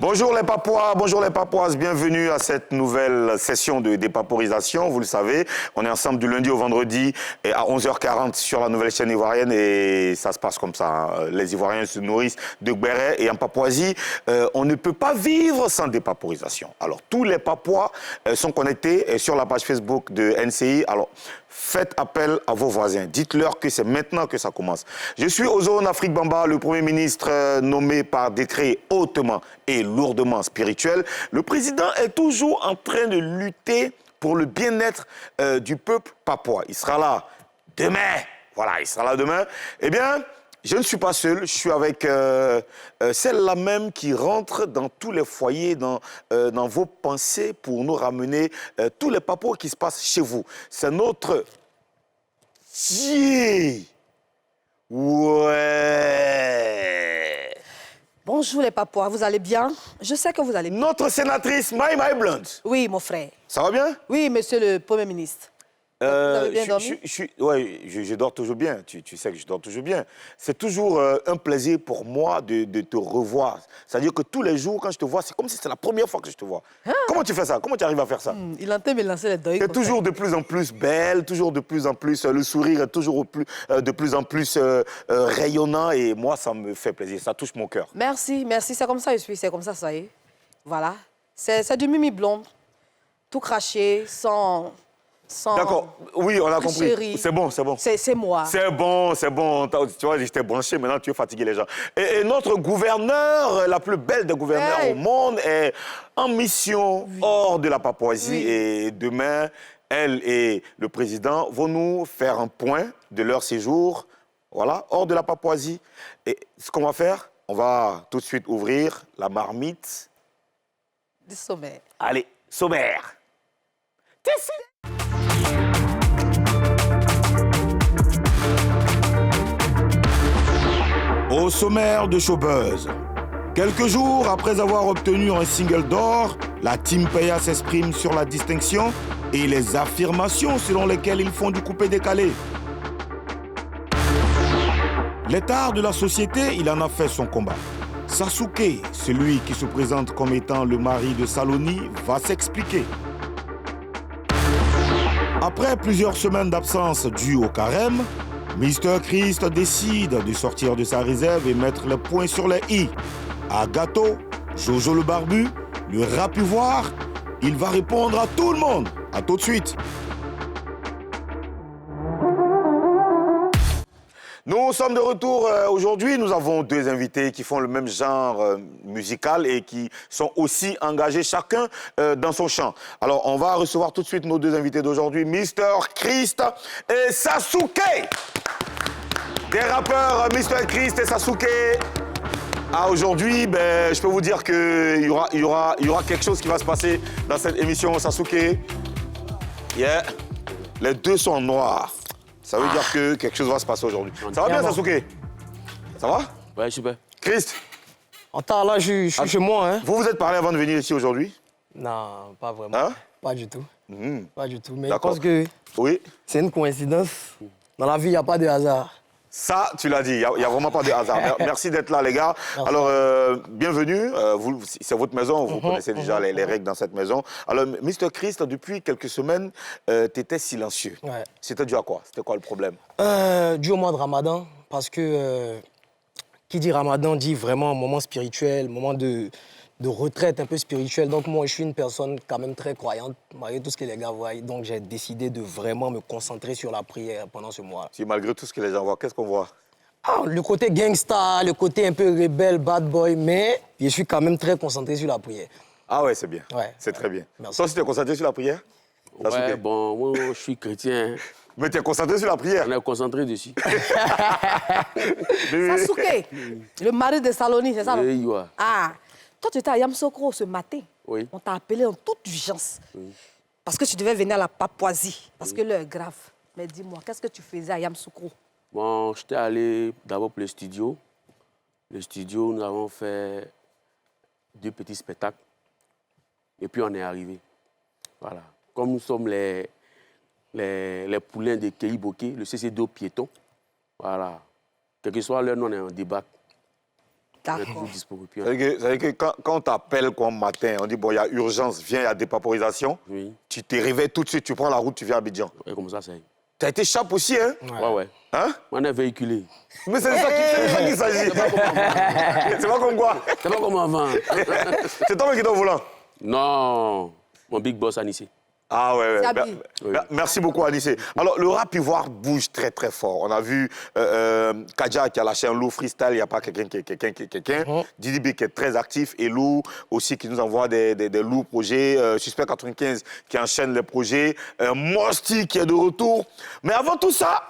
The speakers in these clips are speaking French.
Bonjour les Papouas, bonjour les Papouases, bienvenue à cette nouvelle session de dépaporisation. Vous le savez, on est ensemble du lundi au vendredi et à 11h40 sur la nouvelle chaîne ivoirienne et ça se passe comme ça. Hein. Les Ivoiriens se nourrissent de béret et en Papouasie, on ne peut pas vivre sans dépaporisation. Alors tous les Papouas sont connectés sur la page Facebook de NCI. Alors faites appel à vos voisins, dites-leur que c'est maintenant que ça commence. Je suis Ozone Afrique Bamba, le Premier ministre nommé par décret hautement et lourdement spirituel. Le président est toujours en train de lutter pour le bien-être du peuple papouas. Il sera là demain. Voilà, il sera là demain. Eh bien, je ne suis pas seul, je suis avec celle-là même qui rentre dans tous les foyers, dans vos pensées pour nous ramener tous les papouas qui se passent chez vous. C'est notre... Ouais. Bonjour les Papouas, vous allez bien? Je sais que vous allez bien. Notre sénatrice My Blunt. Oui, mon frère. Ça va bien? Oui, monsieur le Premier ministre. Vous avez bien dormi? Oui, je dors toujours bien. Tu sais que je dors toujours bien. C'est toujours un plaisir pour moi de te revoir. C'est-à-dire que tous les jours, quand je te vois, c'est comme si c'était la première fois que je te vois. Ah. Comment tu fais ça? Comment tu arrives à faire ça? Il entend me lancer les deuils. Tu es toujours de plus en plus belle, toujours de plus en plus... le sourire est toujours de plus en plus rayonnant. Et moi, ça me fait plaisir. Ça touche mon cœur. Merci, merci. C'est comme ça que je suis. C'est comme ça y est. Voilà. C'est du mimi blond. Tout craché, sans... D'accord, oui, on a compris. C'est bon, c'est bon. C'est moi. C'est bon, c'est bon. Tu vois, j'étais branché, maintenant tu veux fatiguer les gens. Et notre gouverneur, la plus belle des gouverneurs au monde, est en mission hors de la Papouasie. Oui. Et demain, elle et le président vont nous faire un point de leur séjour, voilà, hors de la Papouasie. Et ce qu'on va faire, on va tout de suite ouvrir la marmite. Du sommaire. Allez, sommaire. Au sommaire de Showbuzz, quelques jours après avoir obtenu un single d'or, la Team Paya s'exprime sur la distinction et les affirmations selon lesquelles ils font du coupé-décalé. L'état de la société, il en a fait son combat. Sasuke, celui qui se présente comme étant le mari de Saloni, va s'expliquer. Après plusieurs semaines d'absence dues au carême, Mr. Christ décide de sortir de sa réserve et mettre le point sur les i. À Gâteau, Jojo le barbu, le rapuvoir, il va répondre à tout le monde. À tout de suite. Nous sommes de retour aujourd'hui. Nous avons deux invités qui font le même genre musical et qui sont aussi engagés chacun dans son champ. Alors, on va recevoir tout de suite nos deux invités d'aujourd'hui, Mr. Christ et Sasuke. Des rappeurs Mr. Christ et Sasuke. Ah, aujourd'hui, ben, je peux vous dire qu'il y aura quelque chose qui va se passer dans cette émission, Sasuke. Yeah. Les deux sont en noir. Ça veut dire que quelque chose va se passer aujourd'hui. Ça va bien, Sasuke? Ça va? Ouais, super. Christ? Attends, là, je suis chez moi, hein. Vous êtes parlé avant de venir ici aujourd'hui? Non, pas vraiment. Hein? Pas du tout. Pas du tout. Mais je pense que oui. C'est une coïncidence. Dans la vie, il n'y a pas de hasard. Ça, tu l'as dit, il n'y a vraiment pas de hasard. Merci d'être là, les gars. Merci. Alors, bienvenue. C'est votre maison, vous connaissez déjà les règles dans cette maison. Alors, Mr. Christ, depuis quelques semaines, tu étais silencieux. Ouais. C'était dû à quoi? C'était quoi le problème? Dû au mois de Ramadan, parce que qui dit Ramadan dit vraiment un moment spirituel, moment de retraite un peu spirituelle. Donc moi, je suis une personne quand même très croyante, malgré tout ce que les gars voient. Donc j'ai décidé de vraiment me concentrer sur la prière pendant ce mois. Si malgré tout ce que les gens voient, qu'est-ce qu'on voit? Ah, le côté gangsta, le côté un peu rebelle, bad boy, mais je suis quand même très concentré sur la prière. Ah ouais, c'est bien. Ouais. C'est très bien. Merci. Toi, si tu es concentré sur la prière? Ouais, bon, moi, je suis chrétien. Mais tu es concentré sur la prière? On est concentré dessus. Sasuke, le mari de Saloni, c'est ça? Oui, ouais. Ah, toi, tu étais à Yamoussoukro ce matin. Oui. On t'a appelé en toute urgence. Oui. Parce que tu devais venir à la Papouasie. Parce que l'heure est grave. Mais dis-moi, qu'est-ce que tu faisais à Yamoussoukro? Bon, j'étais allé d'abord pour le studio. Le studio, nous avons fait 2 petits spectacles. Et puis, on est arrivé. Voilà. Comme nous sommes les poulains de Kéiboké, le CC2 piéton. Voilà. Quel que soit l'heure, nous, on est en débat. D'accord. On est toujours dispo. Et puis, C'est-à-dire que quand on t'appelle quoi matin, on dit, bon, il y a urgence, viens, il y a dépaporisation, oui. tu te réveilles tout de suite, tu prends la route, tu viens à Abidjan. Et comme ça, c'est... Tu as été chape aussi, hein? Ouais. Hein? On est véhiculé. Mais c'est de ça qu'il s'agit. C'est pas comme quoi? C'est pas comme avant. C'est toi qui es au volant? Non, mon big boss Anissé. Ah ouais. Sabi. Merci beaucoup, Anissé. Alors, le rap ivoire bouge très, très fort. On a vu Kadja qui a lâché un lourd freestyle, il n'y a pas quelqu'un. Didi B qui est très actif et Lou aussi qui nous envoie des lourds projets. Suspect 95 qui enchaîne les projets. Mosti qui est de retour. Mais avant tout ça,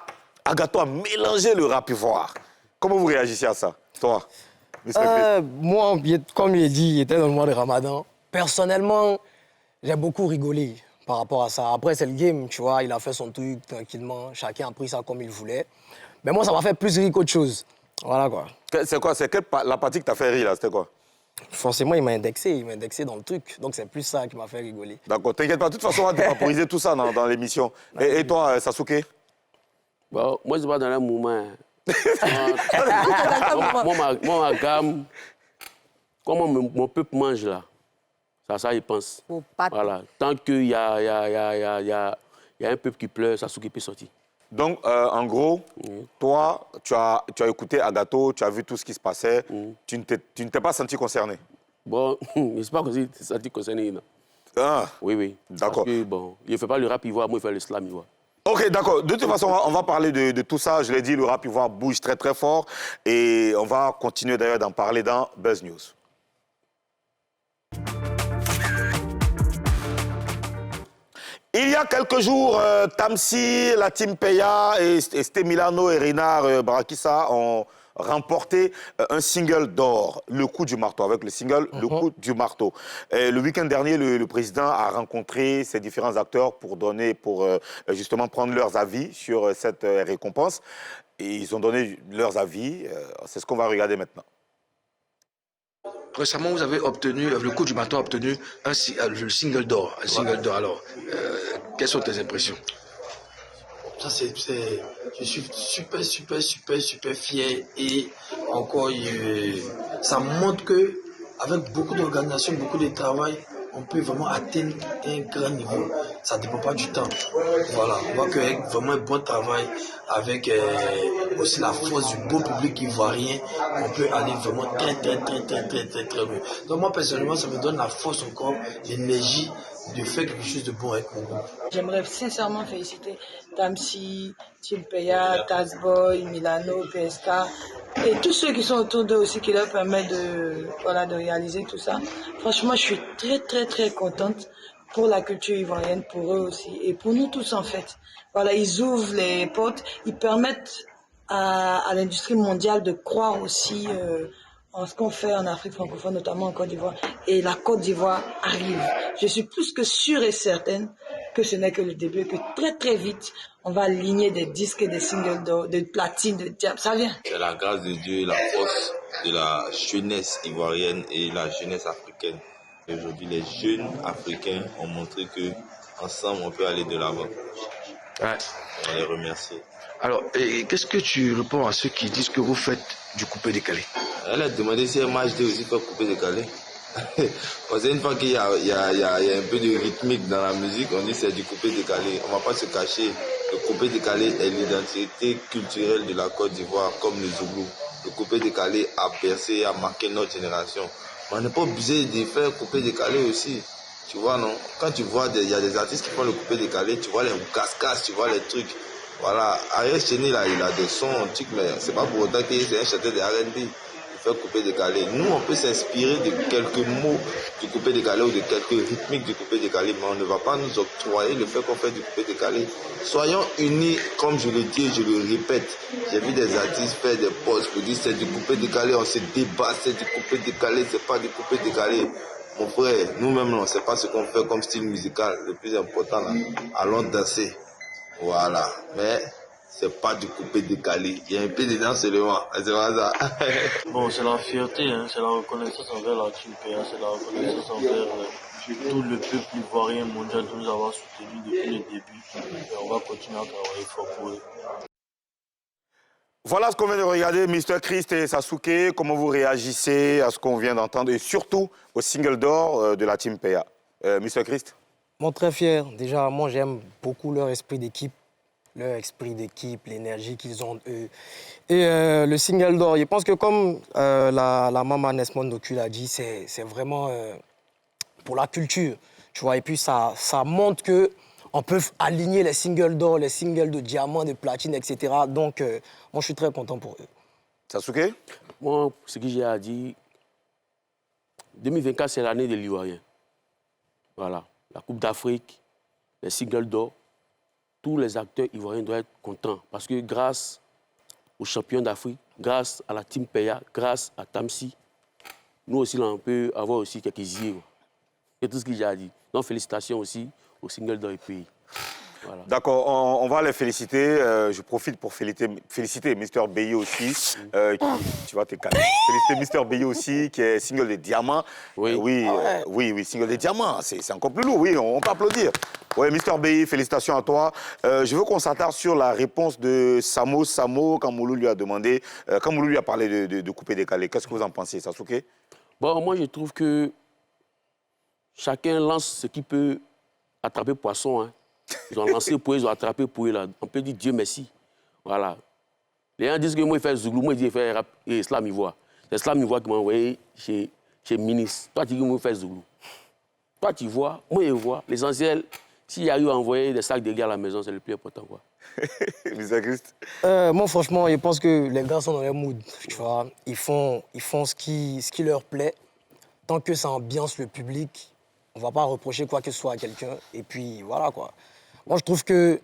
Agato a mélangé le rap ivoire. Comment vous réagissez à ça, toi? Moi, comme il dit, il était dans le mois de Ramadan. Personnellement, j'ai beaucoup rigolé par rapport à ça. Après, c'est le game, tu vois. Il a fait son truc tranquillement. Chacun a pris ça comme il voulait. Mais moi, ça m'a fait plus rire qu'autre chose. Voilà, quoi. C'est quoi? C'est la partie que t'as fait rire, là? C'était quoi? Forcément, il m'a indexé dans le truc. Donc, c'est plus ça qui m'a fait rigoler. D'accord, t'inquiète pas. De toute façon, on va dépaporiser tout ça dans l'émission. Et toi, Sasuke? Bon, moi, je suis pas dans un moment. Moi, ma gamme, comment mon peuple mange là, ça, il pense. Vos pattes. Voilà. Tant qu'il y a un peuple qui pleure, ça qui peut sortir. Donc, en gros, toi, tu as écouté Agato, tu as vu tout ce qui se passait, tu ne t'es pas senti concerné? Bon, je sais pas que c'est senti concerné. Non. Ah, Oui. d'accord. Parce que, bon, il ne fait pas le rap ivoire, moi, il fait le slam ivoire. Ok, d'accord. De toute façon, on va parler de tout ça. Je l'ai dit, le rap ivoire bouge très, très fort. Et on va continuer d'ailleurs d'en parler dans Buzz News. Il y a quelques jours, Tamsi, la Team Peya et Sté Milano et Renard Brakissa ont remporté un single d'or, Le Coup du Marteau, avec le single Le Coup du Marteau. Et le week-end dernier, le président a rencontré ces différents acteurs pour justement prendre leurs avis sur cette récompense. Et ils ont donné leurs avis. C'est ce qu'on va regarder maintenant. Récemment, vous avez obtenu, Le Coup du Marteau a obtenu le single d'or. Alors, quelles sont tes impressions? Ça, je suis super fier et encore, ça montre que avec beaucoup d'organisation, beaucoup de travail, on peut vraiment atteindre un grand niveau. Ça ne dépend pas du temps. Voilà, on voit qu'avec vraiment un bon travail, avec aussi la force du bon public ivoirien, on peut aller vraiment très loin. Donc moi, personnellement, ça me donne la force encore, l'énergie de faire quelque chose de bon avec mon groupe. J'aimerais sincèrement féliciter Tamsi, Team Peya, Tazboy, Milano, PSK et tous ceux qui sont autour d'eux aussi qui leur permettent de réaliser tout ça. Franchement, je suis très contente pour la culture ivoirienne, pour eux aussi et pour nous tous en fait. Voilà, ils ouvrent les portes, ils permettent à l'industrie mondiale de croire aussi en ce qu'on fait en Afrique francophone, notamment en Côte d'Ivoire. Et la Côte d'Ivoire arrive. Je suis plus que sûre et certaine que ce n'est que le début, que très vite, on va aligner des disques et des singles de platine, de diable. Ça vient. C'est la grâce de Dieu et la force de la jeunesse ivoirienne et la jeunesse africaine. Et aujourd'hui, les jeunes africains ont montré que ensemble on peut aller de l'avant. Ouais. On les remercie. Alors, qu'est-ce que tu réponds à ceux qui disent que vous faites du coupé-décalé? Elle a demandé si MHD aussi fait coupé-décalé. Parce qu'une fois qu'il y a un peu de rythmique dans la musique, on dit que c'est du coupé-décalé. On ne va pas se cacher. Le coupé-décalé est l'identité culturelle de la Côte d'Ivoire, comme le Zoulou. Le coupé-décalé a percé et a marqué notre génération. Mais on n'est pas obligé de faire coupé-décalé aussi. Tu vois, non? Quand tu vois, il y a des artistes qui font le coupé-décalé, tu vois les cascades, tu vois les trucs. Voilà, Ariel Cheney, là, il a des sons antiques, mais c'est pas pour autant qu'il est un chanteur de R&B. Il fait coupé-décalé. Nous, on peut s'inspirer de quelques mots du coupé-décalé ou de quelques rythmiques du coupé-décalé, mais on ne va pas nous octroyer le fait qu'on fait du coupé-décalé. Soyons unis, comme je le dis et je le répète. J'ai vu des artistes faire des posts pour dire c'est du coupé-décalé, on se débat, c'est du coupé-décalé, c'est pas du coupé-décalé. Mon frère, nous-mêmes, on ne sait pas ce qu'on fait comme style musical. Le plus important, là, allons danser. Voilà, mais c'est pas du coupé-décalé. Il y a un peu dedans seulement. C'est pas ça. Bon, c'est la fierté, hein, c'est la reconnaissance envers la Team Peya, c'est la reconnaissance envers tout le peuple ivoirien mondial de nous avoir soutenus depuis le début. Et on va continuer à travailler fort pour eux. Voilà ce qu'on vient de regarder, Mr. Christ et Sasuke. Comment vous réagissez à ce qu'on vient d'entendre et surtout au single d'or de la Team Peya. Mr. Christ? Bon, très fier. Déjà, moi, j'aime beaucoup leur esprit d'équipe, l'énergie qu'ils ont eux. Et le single d'or, je pense que comme la maman Nesmond Doku l'a dit, c'est vraiment pour la culture, tu vois. Et puis ça montre que on peut aligner les singles d'or, les singles de diamant, de platine, etc. Donc, moi, je suis très content pour eux. Sasuke? Moi, ce que j'ai à dire, 2024, c'est l'année de l'Ivoirien. Voilà. La Coupe d'Afrique, les singles d'or, tous les acteurs ivoiriens doivent être contents. Parce que grâce aux champions d'Afrique, grâce à la Team Peya, grâce à Tamsi, nous aussi, là, on peut avoir aussi quelques yeux. C'est tout ce que j'ai à dire. Donc, félicitations aussi aux singles d'or et pays. Voilà. D'accord, on va les féliciter. Je profite pour féliciter Mr. Beyi aussi. Tu vas te calmer. Féliciter Mr. Beyi aussi, qui est single de diamant. Oui, oui, single de diamant. C'est encore plus lourd, oui, on peut applaudir. Oui, Mr. Beyi, félicitations à toi. Je veux qu'on s'attarde sur la réponse de Samo quand Moulou lui a demandé, quand Moulou lui a parlé de couper décalé. Qu'est-ce que vous en pensez, Sasuke? Bon, moi, je trouve que chacun lance ce qu'il peut attraper poisson. Hein. Ils ont lancé pour eux, ils ont attrapé pour eux. Là. On peut dire Dieu merci. Voilà. Les gens disent que moi, il fait Zouglou, moi, je dis qu'il fait rap et Slam Ivoire. C'est Slam Ivoire qui m'a envoyé chez Ministre. Toi, tu dis que moi, il fait Zouglou. Toi, tu vois, moi, je vois. L'essentiel, s'il arrive à envoyer des sacs de gars à la maison, c'est le plus important. Quoi. Mr. Christ? Moi, franchement, je pense que les gars sont dans leur mood. Tu vois. Ils font ce qui leur plaît. Tant que ça ambiance le public, on ne va pas reprocher quoi que ce soit à quelqu'un. Et puis, voilà, quoi. Moi, je trouve que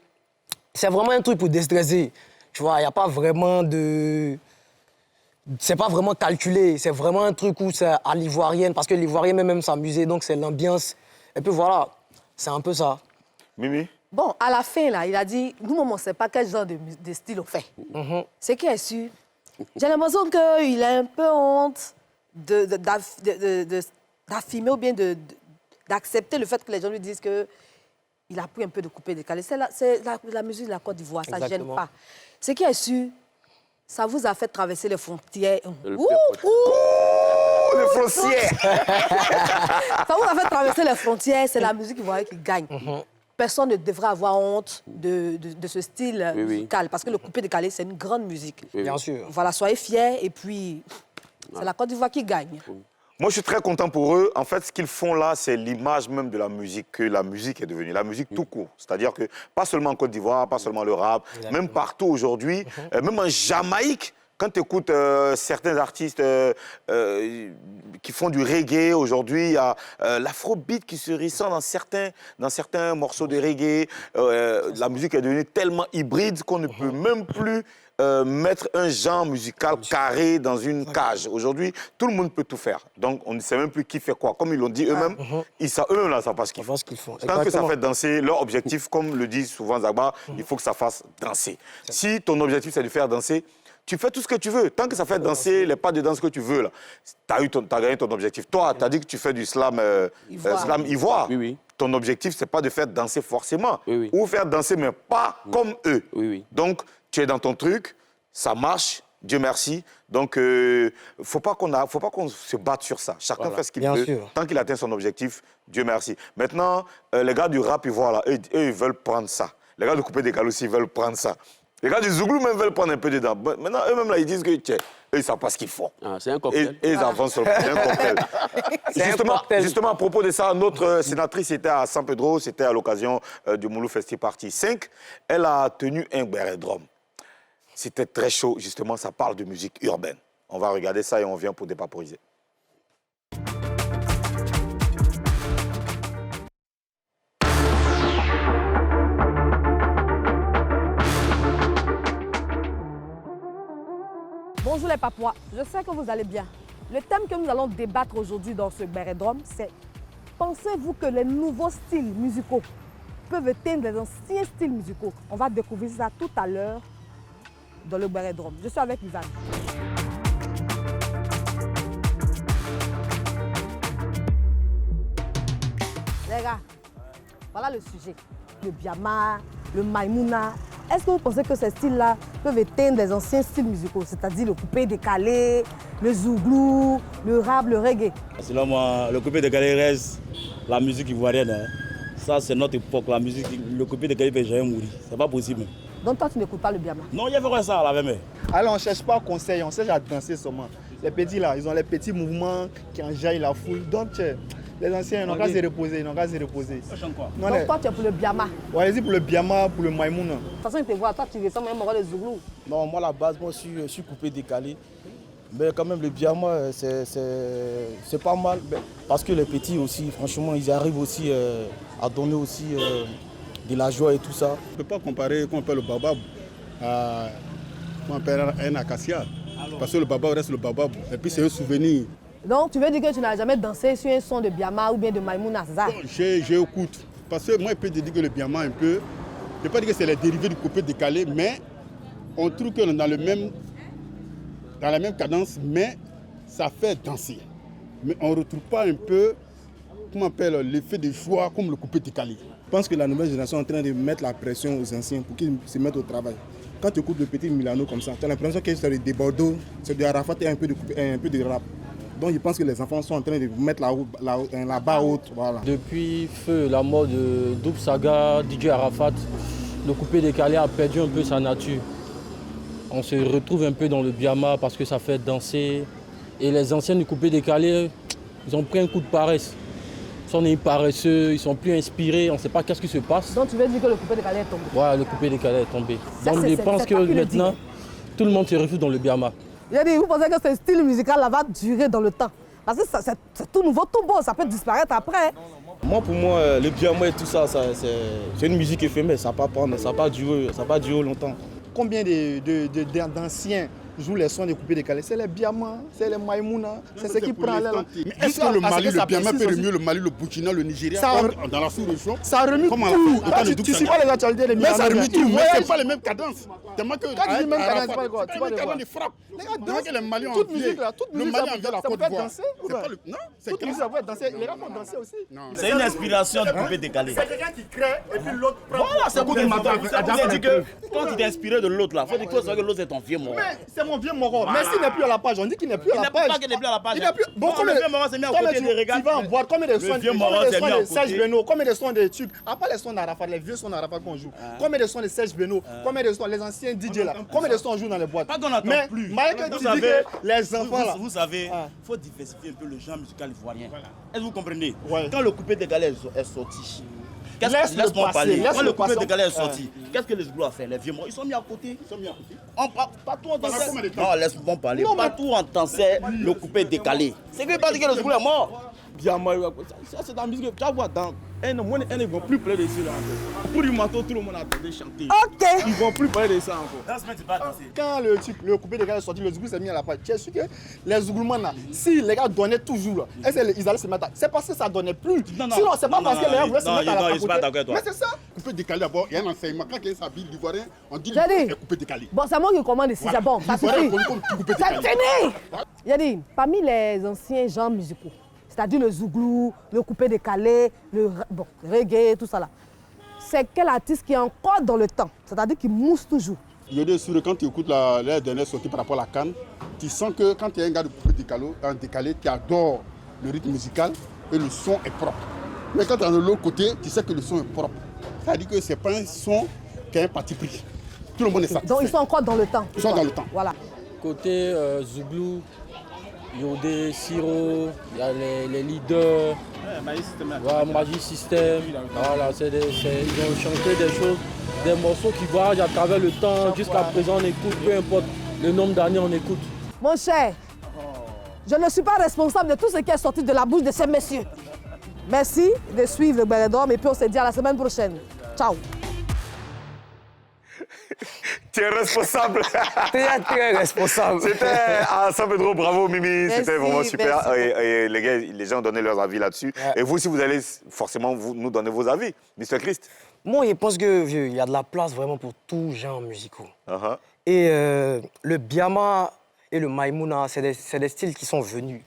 c'est vraiment un truc pour déstresser. Tu vois, il n'y a pas vraiment de... C'est pas vraiment calculé. C'est vraiment un truc où c'est à l'ivoirienne. Parce que l'ivoirienne même s'amuser, donc c'est l'ambiance. Et puis, voilà, c'est un peu ça. Mimi? Bon, à la fin, là, il a dit, nous, on ne sait pas quel genre de style on fait. C'est qui est sûr. J'ai l'impression qu'il a un peu honte d'affirmer ou bien d'accepter le fait que les gens lui disent qu'il a pris un peu de coupé décalé. C'est la musique de la Côte d'Ivoire, ça ne gêne pas. Ce qui est sûr, ça vous a fait traverser les frontières. Les frontières! Ça vous a fait traverser les frontières, c'est la musique ivoirienne qui gagne. Personne ne devrait avoir honte de ce style musical, parce que le coupé décalé, c'est une grande musique. Bien sûr. Voilà, soyez fiers, et puis c'est la Côte d'Ivoire qui gagne. Moi, je suis très content pour eux. En fait, ce qu'ils font là, c'est l'image même de la musique, que la musique est devenue. La musique tout court. C'est-à-dire que pas seulement en Côte d'Ivoire, pas seulement le rap, même partout aujourd'hui, même en Jamaïque, quand tu écoutes certains artistes qui font du reggae aujourd'hui, il y a l'afrobeat qui se ressent dans certains morceaux de reggae. La musique est devenue tellement hybride qu'on ne peut même plus mettre un genre musical carré dans une cage. Aujourd'hui, tout le monde peut tout faire. Donc, on ne sait même plus qui fait quoi. Comme ils l'ont dit eux-mêmes, eux-mêmes, là, ça passe ce qu'ils font. Tant que ça fait danser, leur objectif, comme le dit souvent Zagba, il faut que ça fasse danser. Si ton objectif, c'est de faire danser, tu fais tout ce que tu veux. Tant que ça fait danser les pas de danse que tu veux, tu as gagné ton objectif. Toi, tu as dit que tu fais du slam ivoire. Oui. Ton objectif, ce n'est pas de faire danser forcément. Ou faire danser, mais pas comme eux. Donc, tu es dans ton truc, ça marche, Dieu merci. Donc, faut pas qu'on se batte sur ça. Chacun fait ce qu'il peut. Tant qu'il atteint son objectif, Dieu merci. Maintenant, les gars du rap ivoire, là, eux, ils veulent prendre ça. Les gars de Coupé Décalé aussi, ils veulent prendre ça. Les gars du Zouglou même veulent prendre un peu dedans. Maintenant, eux-mêmes, là, ils disent que, eux, ils savent pas ce qu'ils font. C'est un cocktail. Et ils avancent sur le c'est un cocktail. Justement, à propos de ça, notre sénatrice était à San Pedro, c'était à l'occasion du Moulou Festi Party 5. Elle a tenu un bérédrome. C'était très chaud, justement, ça parle de musique urbaine. On va regarder ça et on vient pour dépaporiser. Bonjour les Papouas, je sais que vous allez bien. Le thème que nous allons débattre aujourd'hui dans ce bérédrome, c'est « Pensez-vous que les nouveaux styles musicaux peuvent éteindre les anciens styles musicaux ?» On va découvrir ça tout à l'heure dans le bérédrome. Je suis avec Ivan. Les gars, voilà le sujet. Le Biama, le Maïmouna, Est-ce que vous pensez que ces styles-là peuvent éteindre les anciens styles musicaux, c'est-à-dire le coupé décalé, le zouglou, le rap, le reggae? Selon moi, le coupé décalé reste la musique ivoirienne. Hein. Ça, c'est notre époque. La musique, le coupé décalé ne peut jamais mourir. C'est pas possible. Donc toi, tu n'écoutes pas le biama? Non, il y avait ça à la même. Alors, on ne cherche pas conseil, on cherche à danser seulement. Les petits là, ils ont les petits mouvements qui enjaillent la foule. Donc, les anciens, ils n'ont qu'à se reposer, ils n'ont qu'à se reposer. Non, donc toi, tu es pour le biama? Ouais, vas-y pour le biama, pour le maïmouna. De toute façon, ils te voient, toi, tu ressembles même au de zouglou. Non, moi, à la base, moi, je suis coupé décalé. Mais quand même, le biama, c'est pas mal. Parce que les petits aussi, franchement, ils arrivent aussi à donner aussi de la joie et tout ça. On ne peut pas comparer qu'on appelle le babab à qu'on appelle un acacia. Parce que le babab reste le babab. Et puis c'est un souvenir. Donc tu veux dire que tu n'as jamais dansé sur un son de biama ou bien de maïmouna, c'est ça? J'écoute. Parce que moi, je peux te dire que le biama un peu, je ne peux pas dire que c'est les dérivés du coupé décalé, mais on trouve qu'on est dans la même cadence, mais ça fait danser. Mais on ne retrouve pas un peu, comment on appelle, l'effet de joie comme le coupé décalé. Je pense que la nouvelle génération est en train de mettre la pression aux anciens pour qu'ils se mettent au travail. Quand tu écoutes le petit Milano comme ça, tu as l'impression que c'est des Bordeaux, c'est de Arafat et un peu de rap. Donc je pense que les enfants sont en train de mettre la barre haute. Voilà. Depuis Feu, la mort de Double Saga, DJ Arafat, le coupé décalé a perdu un peu sa nature. On se retrouve un peu dans le biama parce que ça fait danser. Et les anciens du coupé décalé, ils ont pris un coup de paresse. Ils sont paresseux, ils sont plus inspirés, on ne sait pas qu'est-ce qui se passe. Donc tu veux dire que le coupé décalé est tombé? Ouais, le coupé décalé est tombé. Donc je pense que maintenant, tout le monde se retrouve dans le biama. Vous pensez que ce style musical-là va durer dans le temps? Parce que c'est tout nouveau, tout beau, ça peut disparaître après. Moi, pour moi, le biama et tout ça, c'est une musique éphémère, ça ne va pas durer longtemps. Combien d'anciens jouent les sons des coupés décalés? C'est les biama, c'est les maïmouna, c'est ce qui prend là. Mais est-ce que le Mali, le biama peut remuer le Mali, le Burkina, le Nigeria, dans la sous-région? Ça remue tout. Tu ne suis pas les actualités des mais ça remue tout, mais ce n'est pas les mêmes cadences. Quand tu dis même cadence, c'est pas quoi? Tu parles de quoi? De frappe. Les Maliens ont toute musique là, le Mali envie la Côte d'Ivoire. Non, toute musique ça peut danser. Les gars font danser aussi. C'est une inspiration du coupé décalé. C'est quelqu'un qui crée et puis l'autre prend. Voilà, c'est pour que dit que quand tu t'es inspiré de l'autre là, il faut dire que l'autre c'est ton vieux mort. Mais c'est mon vieux mort. Mais s'il n'est plus à la page, on dit qu'il n'est plus à la page. Il n'est pas qu'il n'est plus à la page. Il n'est plus. Bon, le vieux mort s'est mis à côté des regards. Tu vas en boire combien de sons de Serge Beno, combien de sons de trucs. À part les sons d'Arafat, les vieux sons d'Arafat qu'on joue. Combien de sons de Serge Beno, combien de sons les anciens DJ là, combien de sons on joue dans les boîtes. Pas qu'on n'entend plus. Mais tu dis que les enfants là. Vous savez, il faut diversifier un peu le genre musical ivoirien. Est-ce que vous comprenez? Quand le coupé décalé est sorti, laisse-moi parler. Quand le coupé décalé est sorti, qu'est-ce que les Zouglous ont fait? Les vieux morts, ils sont mis à côté. Partout on dansait. Non, laisse-moi parler. Partout on dansait le coupé décalé. C'est que pas dire que les Zouglous est mort. Ça, c'est dans la musique. Tu vas voir, dans un an, ils ne vont plus parler de ça. Pour du matin, tout le monde attendait chanter. Ok. Ils ne vont plus parler de ça encore. Quand le coupé décalé est sorti, le Zouglou s'est mis à la page. Tu es sûr que les Zougloumans là, si les gars donnaient toujours, ils allaient se mettre à. C'est parce que ça ne donnait plus. Sinon, c'est pas parce que les gars voulaient se mettre à la page. Mais c'est ça. Coupé décalé d'abord, il y a un enseignement. Quand quelqu'un s'habille d'ivoirien, on dit c'est coupé décalé. Bon, c'est moi qui commande ici, c'est bon, ça suffit. C'est fini. Yadi, parmi les anciens genres musicaux, c'est-à-dire le zouglou, le coupé décalé, le reggae, tout ça là, c'est quel artiste qui est encore dans le temps, c'est-à-dire qui mousse toujours? Je veux dire, quand tu écoutes la dernière sortie par rapport à la Cannes, tu sens que quand tu es un gars de coupé décalé, tu adores le rythme musical et le son est propre. Mais quand tu es de l'autre côté, tu sais que le son est propre. C'est-à-dire que ce n'est pas un son qui a un parti pris. Tout le monde est satisfait. Donc ils sont encore dans le temps. Ils sont dans le temps. Voilà. Côté Zouglou, Yodé, Siro, il y a les leaders, Magic System, voilà, ils ont chanté des choses, des morceaux qui voyagent à travers le temps. Jusqu'à présent on écoute, peu importe le nombre d'années on écoute. Mon cher, je ne suis pas responsable de tout ce qui est sorti de la bouche de ces messieurs. Merci de suivre le Bérédome et puis on se dit à la semaine prochaine. Ciao. Tu es responsable. Très responsable. C'était San Pedro, bravo Mimi, c'était vraiment super. Merci. Et les gars, les gens ont donné leurs avis là-dessus. Ouais. Et vous aussi, vous allez forcément nous donner vos avis, Mr. Christ. Moi, je pense qu'il y a de la place vraiment pour tout genre musicaux. Et le biama et le maïmouna, c'est des styles qui sont venus.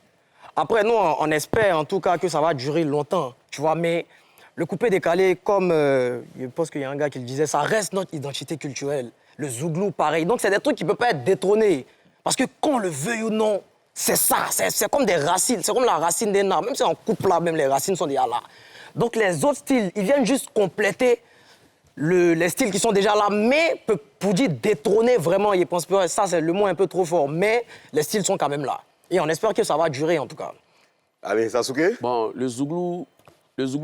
Après, nous, on espère en tout cas que ça va durer longtemps, tu vois, mais le coupé décalé, comme je pense qu'il y a un gars qui le disait, ça reste notre identité culturelle. Le zouglou, pareil. Donc, c'est des trucs qui ne peuvent pas être détrônés. Parce que qu'on le veuille ou non, c'est ça. C'est comme des racines. C'est comme la racine d'un arbre. Même si on coupe là, même les racines sont déjà là. Donc, les autres styles, ils viennent juste compléter les styles qui sont déjà là, mais pour dire détrôner vraiment, je pense que ça, c'est le mot un peu trop fort. Mais les styles sont quand même là. Et on espère que ça va durer, en tout cas. Allez, Sasuke. Bon, le zouglou,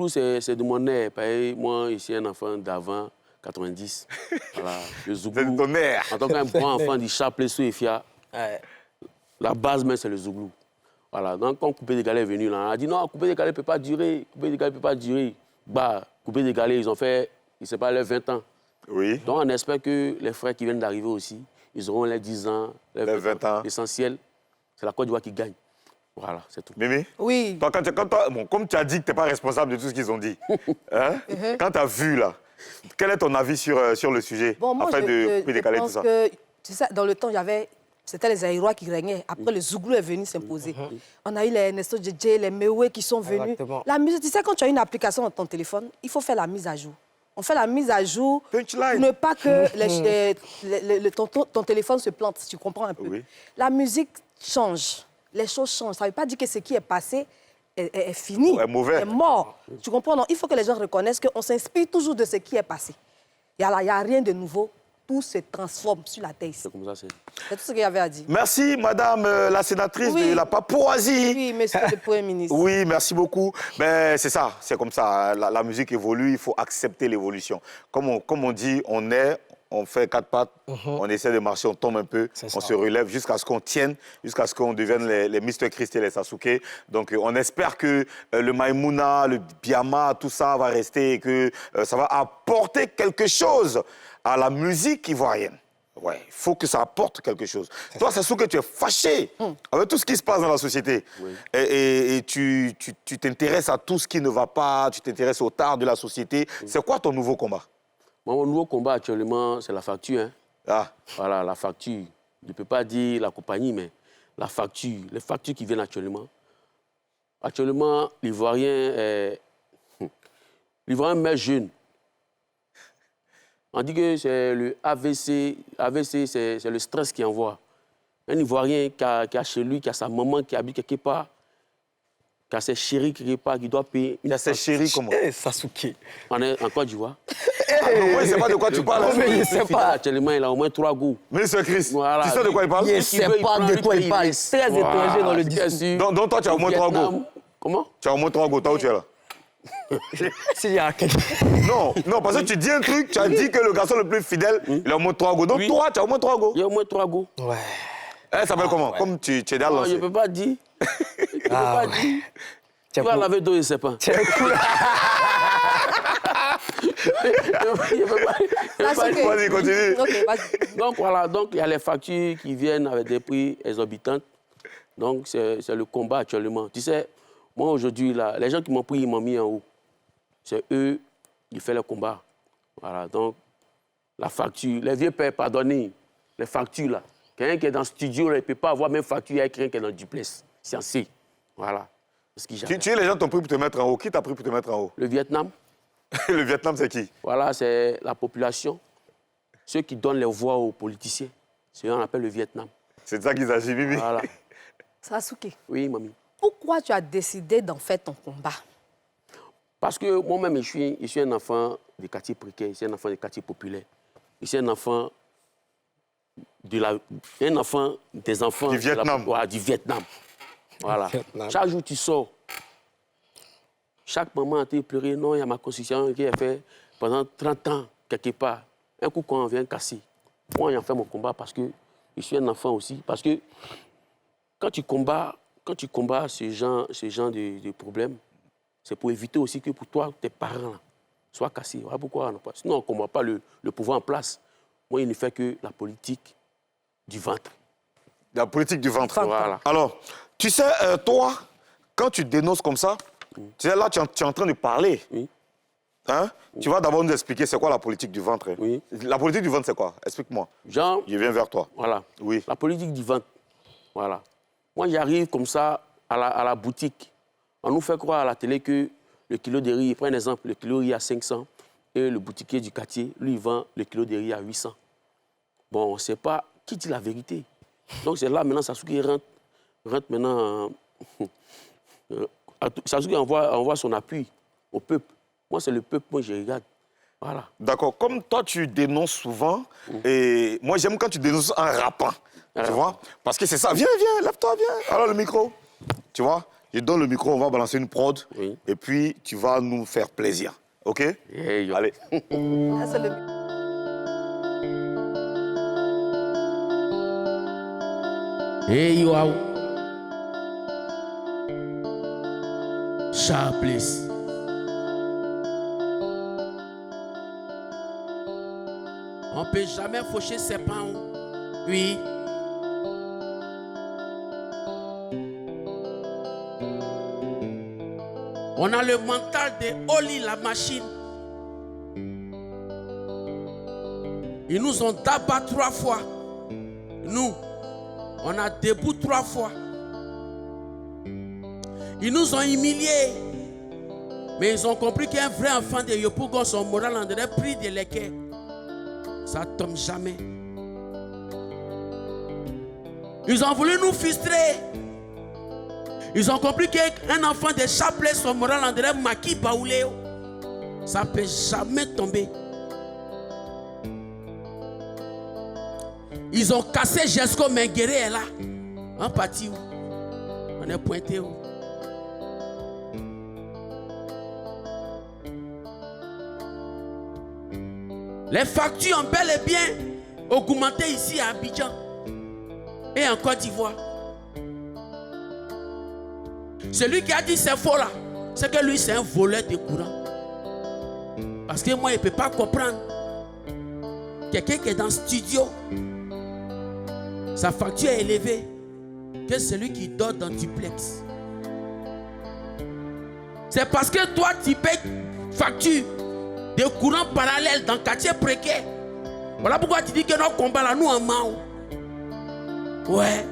c'est de mon air. Moi, je suis un enfant d'avant 90. Voilà, le zouglou. C'est de ton air. En tant qu'un bon enfant du Chapelet sous Efia, la base même, c'est le zouglou. Voilà, donc quand Coupé Décalé est venu, là, on a dit non, Coupé Décalé ne peut pas durer. Coupé Décalé ne peut pas durer. Bah, Coupé Décalé, ils ont fait, je ne sais pas, leurs 20 ans. Oui. Donc on espère que les frères qui viennent d'arriver aussi, ils auront les 10 ans, les 20 ans. L'essentiel, c'est la Côte d'Ivoire qui gagne. Voilà, c'est tout. Mimi? Oui. Toi, bon, comme tu as dit que tu n'es pas responsable de tout ce qu'ils ont dit, hein? Quand tu as vu, là, quel est ton avis sur le sujet? Bon, moi, de décaler tout pense ça. que, tu sais, dans le temps, c'était les Aïrois qui régnaient. Après, le Zouglou est venu s'imposer. On a eu les Nesto Djedje, les Mewe qui sont venus. Exactement. La musique, tu sais, quand tu as une application dans ton téléphone, il faut faire la mise à jour. On fait la mise à jour pour ne pas que ton téléphone se plante, tu comprends un peu. Oui. La musique change, les choses changent. Ça ne veut pas dire que ce qui est passé est fini, est mauvais. est mort. Tu comprends? Donc, il faut que les gens reconnaissent qu'on s'inspire toujours de ce qui est passé. Il n'y a rien de nouveau. Tout se transforme sur la terre ici. C'est comme ça, c'est tout ce qu'il y avait à dire. Merci, madame la sénatrice de la Papouasie. Oui, monsieur le Premier ministre. Oui, merci beaucoup. Ben, c'est ça, c'est comme ça. La musique évolue, il faut accepter l'évolution. Comme on dit, on fait 4 pattes, on essaie de marcher, on tombe un peu, on se relève jusqu'à ce qu'on tienne, jusqu'à ce qu'on devienne les Mr. Christ et les Sasuke. Donc, on espère que le Maïmouna, le Biama, tout ça va rester et que ça va apporter quelque chose à la musique ivoirienne. Ouais, il faut que ça apporte quelque chose. Toi, Sasuke, tu es fâché avec tout ce qui se passe dans la société. Oui. Et tu t'intéresses à tout ce qui ne va pas, tu t'intéresses au tard de la société. C'est quoi ton nouveau combat? Mon nouveau combat actuellement, c'est la facture. Hein. Ah. Voilà, la facture. Je ne peux pas dire la compagnie, mais la facture. Les factures qui viennent actuellement. Actuellement, l'Ivoirien meurt jeune. On dit que c'est le AVC. AVC, c'est le stress qui envoie. Un Ivoirien qui a chez lui, qui a sa maman qui habite quelque part, qui a ses chéris quelque part, qui doit payer... Il a ses chéris comment? Sasuke. On est en Côte d'Ivoire. Moi, je ne sais pas de quoi tu parles. Mais il ne sait pas. Actuellement, il a au moins 3 goûts. Monsieur Christ, voilà. Tu sais de quoi il parle? Il ne sait pas de quoi il parle. Il est très étranger dans le discours. Donc toi, tu as au moins 3 goûts. Comment? Tu as au moins 3 goûts. Toi où tu es là? Non, parce que tu dis un truc, tu as dit que le garçon le plus fidèle, il a au moins 3 goûts. Donc toi, tu as au moins 3 goûts. Il a au moins 3 goûts. Ouais. Elle s'appelle comment? Ouais. Comme tu es déjà lancé. Je ne peux pas dire. Je ne peux pas dire. Tu vas laver d'eau, je ne sais pas. Vas-y, continue. Okay, vas-y. Donc voilà, il y a les factures qui viennent avec des prix exorbitants. Donc c'est le combat actuellement. Tu sais, moi aujourd'hui, les gens qui m'ont pris, ils m'ont mis en haut. C'est eux qui font le combat. Voilà, donc la facture, les vieux pères, pardonnez, les factures là. Quelqu'un qui est dans le studio, il ne peut pas avoir même facture avec quelqu'un qui est dans le duplex. Censé. Voilà. Tu es les gens t'ont pris pour te mettre en haut. Qui t'a pris pour te mettre en haut? Le Vietnam. Le Vietnam, c'est qui? Voilà, c'est la population. Ceux qui donnent les voix aux politiciens. C'est eux qu'on appelle le Vietnam. C'est de ça qu'ils agissent, Bibi. Voilà. Sasuke. Oui, mamie. Pourquoi tu as décidé d'en faire ton combat? Parce que moi-même, je suis un enfant des quartiers précaires, je suis un enfant des quartiers populaires. Je suis un enfant des enfants du Vietnam. Du Vietnam. Voilà. Vietnam. Chaque jour, tu sors. Chaque maman a été pleurée. Non, il y a ma constitution qui est faite pendant 30 ans, quelque part. Un coup, quand on vient casser. Moi, j'en fais mon combat parce que je suis un enfant aussi. Parce que quand tu combats ce genre de problèmes, c'est pour éviter aussi que pour toi, tes parents soient cassés. Voilà pourquoi on n'a pas. Sinon, on ne combat pas le pouvoir en place. Moi, il ne fait que la politique du ventre. La politique du ventre. Voilà. Alors, tu sais, toi, quand tu dénonces comme ça, tu sais, là, tu es en train de parler. Oui. Hein? Tu vas d'abord nous expliquer c'est quoi la politique du ventre. Oui. La politique du ventre, c'est quoi? Explique-moi. Jean, je viens vers toi. Voilà. Oui. La politique du ventre. Voilà. Moi, j'arrive comme ça à la boutique. On nous fait croire à la télé que le kilo de riz, prends un exemple, le kilo de riz à 500 et le boutiquier du quartier, lui, il vend le kilo de riz à 800. Bon, on ne sait pas qui dit la vérité. Donc c'est là maintenant Sasuke rentre maintenant. Sasuke envoie son appui au peuple. Moi, c'est le peuple, moi je regarde. Voilà. D'accord. Comme toi, tu dénonces souvent, et moi j'aime quand tu dénonces en rappant. Tu vois? Parce que c'est ça. Viens, lève-toi, viens. Alors le micro. Tu vois? Je donne le micro, on va balancer une prod. Oui. Et puis tu vas nous faire plaisir. OK? Allez. Hey, wow. Sharpless. On peut jamais faucher ses pains. Oui. On a le mental de Oli la machine. Ils nous ont tabac 3 fois. Nous, on a debout 3 fois. Ils nous ont humiliés. Mais ils ont compris qu'un vrai enfant de Yopougon, son moral en aurait pris de l'équerre. Ça ne tombe jamais. Ils ont voulu nous frustrer. Ils ont compris qu'un enfant de Chapelet, son moral en aurait maquis baoulé. Ça ne peut jamais tomber. Ils ont cassé Jesco Menguéré est là. En partie où? On est pointé où? Les factures ont bel et bien augmenté ici à Abidjan et en Côte d'Ivoire. Celui qui a dit c'est faux là, c'est que lui c'est un voleur de courant. Parce que moi, il ne peut pas comprendre. Quelqu'un qui est dans le studio, sa facture est élevée que celui qui dort dans le duplex. C'est parce que toi, tu payes facture de courant parallèle dans le quartier précaire. Voilà pourquoi tu dis que nos combats là, nous en mao. Ouais.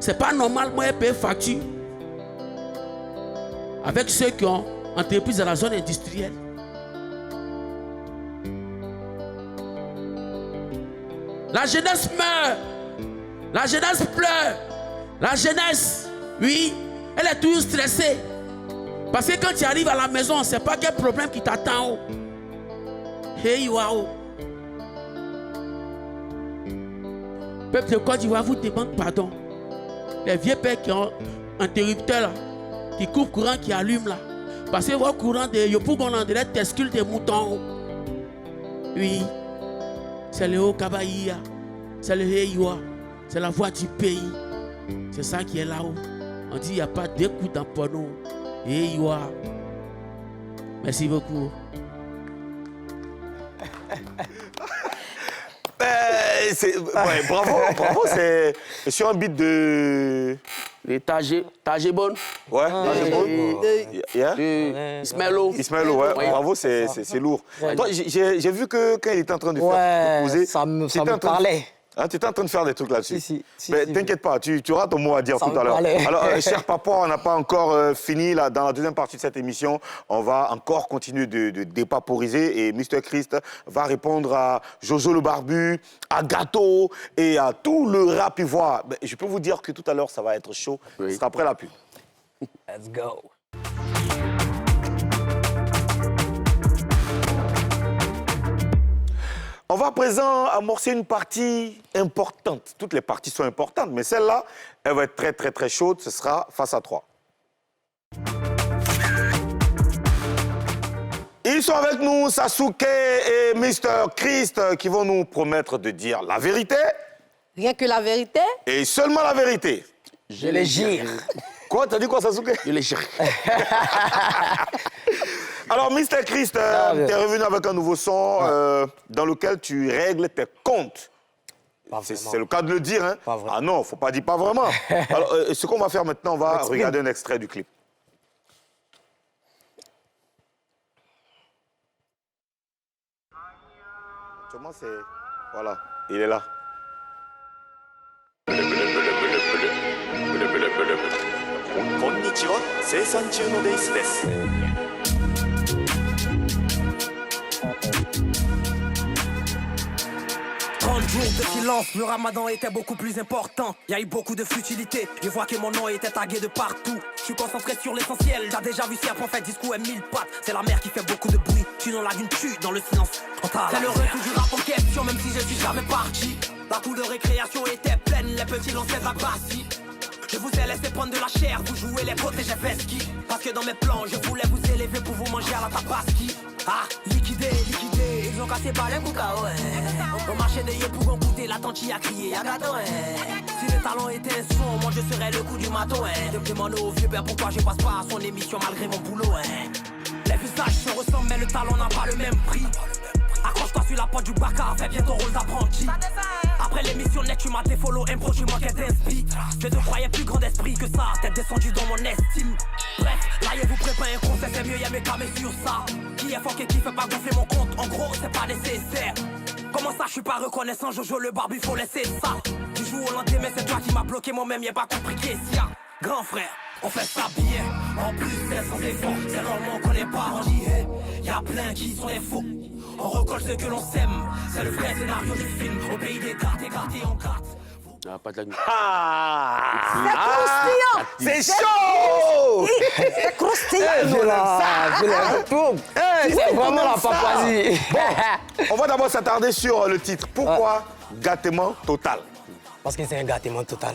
C'est pas normal, moi, je paye facture avec ceux qui ont entreprise dans la zone industrielle. La jeunesse meurt. La jeunesse pleure. La jeunesse, oui, elle est toujours stressée. Parce que quand tu arrives à la maison, on ne sait pas quel problème qui t'attend. Hey, wow. Peuple de Côte d'Ivoire vous demande pardon. Les vieux pères qui ont un interrupteur là, qui coupe courant, qui allume là. Parce que votre courant de Yopougon, on dirait tescule des moutons. Oui. C'est le haut Kabaïa. C'est le Heiwa. C'est la voix du pays. C'est ça qui est là-haut. On dit qu'il n'y a pas d'écoute dans porno. Heiwa. Merci beaucoup. Ouais, bravo, c'est sur un beat de... Tajebon. Ouais, Tajebon. Ismaëlo. Ismaëlo, ouais. Bravo, c'est lourd. Ouais. Toi, j'ai vu que quand il était en train de faire... Ouais, ça me parlait. Hein, tu étais en train de faire des trucs là-dessus. Si, mais t'inquiète pas, tu auras ton mot à dire tout à l'heure. Alors, cher papa, on n'a pas encore fini. Là, dans la deuxième partie de cette émission, on va encore continuer de dépaporiser. Et Mr. Christ va répondre à Jojo le Barbu, à Gâteau et à tout le rap ivoire. Je peux vous dire que tout à l'heure, ça va être chaud. Oui. Ce sera après la pub. Let's go. On va à présent amorcer une partie importante. Toutes les parties sont importantes, mais celle-là, elle va être très, très, très chaude. Ce sera face à 3. Ils sont avec nous, Sasuke et Mr. Christ, qui vont nous promettre de dire la vérité. Rien que la vérité. Et seulement la vérité. Je les gire. Quoi? T'as dit quoi, Sasuke? Je les gire. Alors, Mr. Christ, tu es revenu avec un nouveau son dans lequel tu règles tes comptes. C'est le cas de le dire, hein? Pas vraiment. Ah non, faut pas dire pas vraiment. Alors, ce qu'on va faire maintenant, on va regarder un extrait du clip. Comment c'est... Voilà, il est là. 生産中のデイスです。Jours de silence, le ramadan était beaucoup plus important. Y a eu beaucoup de futilité, je vois que mon nom était tagué de partout. Je suis concentré sur l'essentiel, t'as déjà vu serpent fait discours et 1000 pattes. C'est la mer qui fait beaucoup de bruit, tu n'en lagues une tue dans le silence. C'est le retour du rap en question, même si je suis jamais parti. La cour de récréation était pleine, les petits lançaient la bassie. Je vous ai laissé prendre de la chair, vous jouez les potes et j'ai fait ski. Parce que dans mes plans, je voulais vous élever pour vous manger à la tabaski. Ah, liquidé, ils ont cassé par les bouca, ouais. On marchait des yeux pour goûter, la tante y a crié, y'a gâteau, ouais. Si le talent était un son, moi je serais le coup du maton, ouais. De demander au vieux père pourquoi je passe pas à son émission malgré mon boulot, ouais. Les visages se ressemblent, mais le talent n'a pas le même prix. Accroche-toi sur la porte du bacard, fais bien ton rôle d'apprenti. Après l'émission net, tu m'as défollow, impro, tu manquais d'inspi. Je te croyais plus grand d'esprit que ça, t'es descendu dans mon estime. Bref, là je vous prépare un conseil, c'est mieux, y'a mes camés sur ça. Qui est fort et qui fait pas gonfler mon compte, en gros c'est pas nécessaire. Comment ça je suis pas reconnaissant, Jojo le barbu, faut laisser ça. Tu joues au lendemain, c'est toi qui m'as bloqué, moi-même y'a pas compris qu'est-ce y'a. Grand frère, on fait ça bien, en plus c'est sans effort. C'est normal qu'on n'est pas en JE, y'a plein qui sont des faux. On recolle ce que l'on sème, c'est le vrai scénario du film. Au pays des cartes, écartés en cartes. Ah, pas de la nuit. C'est chaud. C'est croustillant. C'est vraiment la Papouasie. Bon, on va d'abord s'attarder sur le titre. Pourquoi gâtement total? Parce que c'est un gâtement total.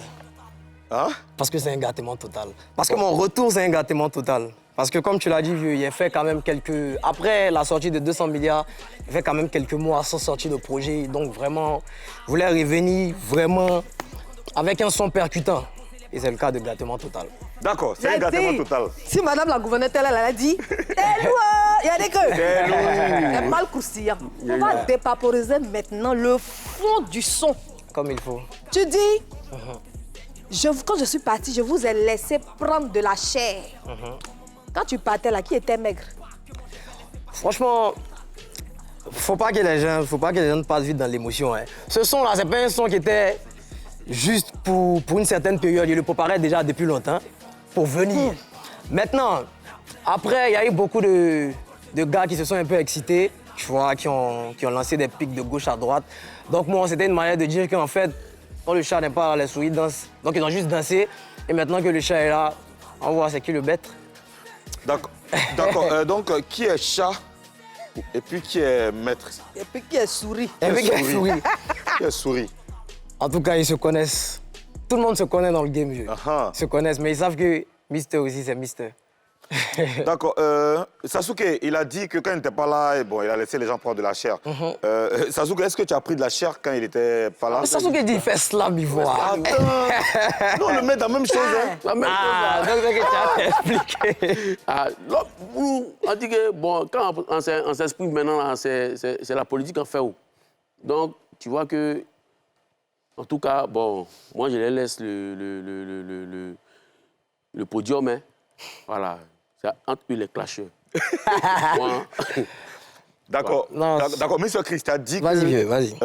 Hein? Parce que c'est un gâtement total. Parce que mon retour, c'est un gâtement total. Parce que comme tu l'as dit, vieux, il a fait quand même quelques... Après la sortie de 200 milliards, il fait quand même quelques mois sans sortie de projet. Donc vraiment, je voulais revenir vraiment avec un son percutant. Et c'est le cas de gâtement total. D'accord, c'est un gâtement total. Si madame la gouverneure, elle a dit, t'es loin, il y a des queues. C'est mal croustillant. On va dépaporiser maintenant le fond du son. Comme il faut. Tu dis, quand je suis partie, je vous ai laissé prendre de la chair. Quand tu partais là, qui était maigre? Franchement, faut pas que les gens passent vite dans l'émotion. Hein. Ce son-là, c'est pas un son qui était juste pour une certaine période. Il le préparait déjà depuis longtemps pour venir. Maintenant, après, il y a eu beaucoup de gars qui se sont un peu excités, tu vois, qui ont lancé des pics de gauche à droite. Donc moi, c'était une manière de dire qu'en fait, quand le chat n'est pas là, les souris dansent. Donc ils ont juste dansé. Et maintenant que le chat est là, on voit c'est qui le bête. D'accord. Donc, qui est chat et puis qui est maître? Et puis qui est souris? Et puis qui est souris. Qui est souris? En tout cas, ils se connaissent. Tout le monde se connaît dans le game jeu. Ils se connaissent, mais ils savent que Mister aussi, c'est Mister. D'accord. Sasuke, il a dit que quand il n'était pas là, et bon, il a laissé les gens prendre de la chair. Sasuke, est-ce que tu as pris de la chair quand il n'était pas là? Sasuke dit il fait slam, il voit. Non, le met la même chose. Hein. La même chose. Donc c'est que tu as expliqué. On dit que, bon, quand on s'exprime maintenant, c'est la politique en fait. Donc, tu vois que, en tout cas, bon, moi je les laisse le podium, hein. Voilà. C'est entre eux les clasheurs. D'accord. D'accord. Monsieur Christ, tu as dit que... Vas-y, vieux, vas-y.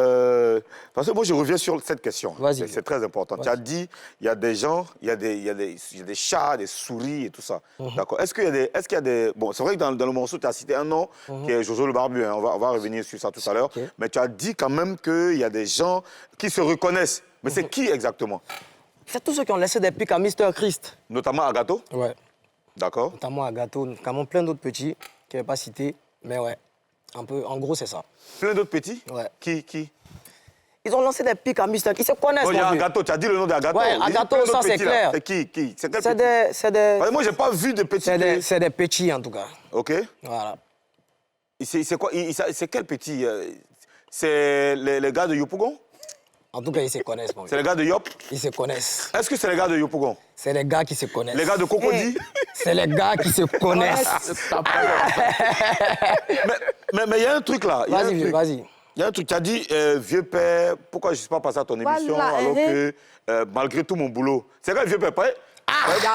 Parce que moi, je reviens sur cette question. C'est très important. Tu as dit, il y a des gens, il y a des chats, des souris et tout ça. D'accord. Est-ce qu'il y a des... Bon, c'est vrai que dans le morceau, tu as cité un nom qui est Jojo le Barbu. Hein. On va revenir sur ça tout à l'heure. Mais tu as dit quand même qu'il y a des gens qui se reconnaissent. Mais c'est qui exactement? C'est tous ceux qui ont laissé des pics à Mr. Christ. Notamment à Gâteau? Ouais. D'accord. Notamment à Gâteau, notamment plein d'autres petits qui n'avaient pas cités. Mais ouais, un peu, en gros, c'est ça. Plein d'autres petits? Ouais. Qui? Ils ont lancé des pics à Mr. Ils se connaissent. Il y a Gâteau, tu as dit le nom d'Agato. Ouais, Agato, ça c'est clair. C'est qui? C'est quel petit? C'est des... Moi, j'ai pas vu de petits. C'est des petits, en tout cas. OK. Voilà. C'est quoi? C'est quel petit? C'est les gars de Yopougon? En tout cas, ils se connaissent. C'est les gars de Yop? Ils se connaissent. Est-ce que c'est les gars de Yopougon? C'est les gars qui se connaissent. Les gars de Cocody? C'est les gars qui se connaissent. Mais il y a un truc là. Vas-y, vas-y. Il y a un truc, tu as dit, vieux père, pourquoi je ne suis pas passé à ton émission alors que, malgré tout mon boulot, c'est quoi le vieux père?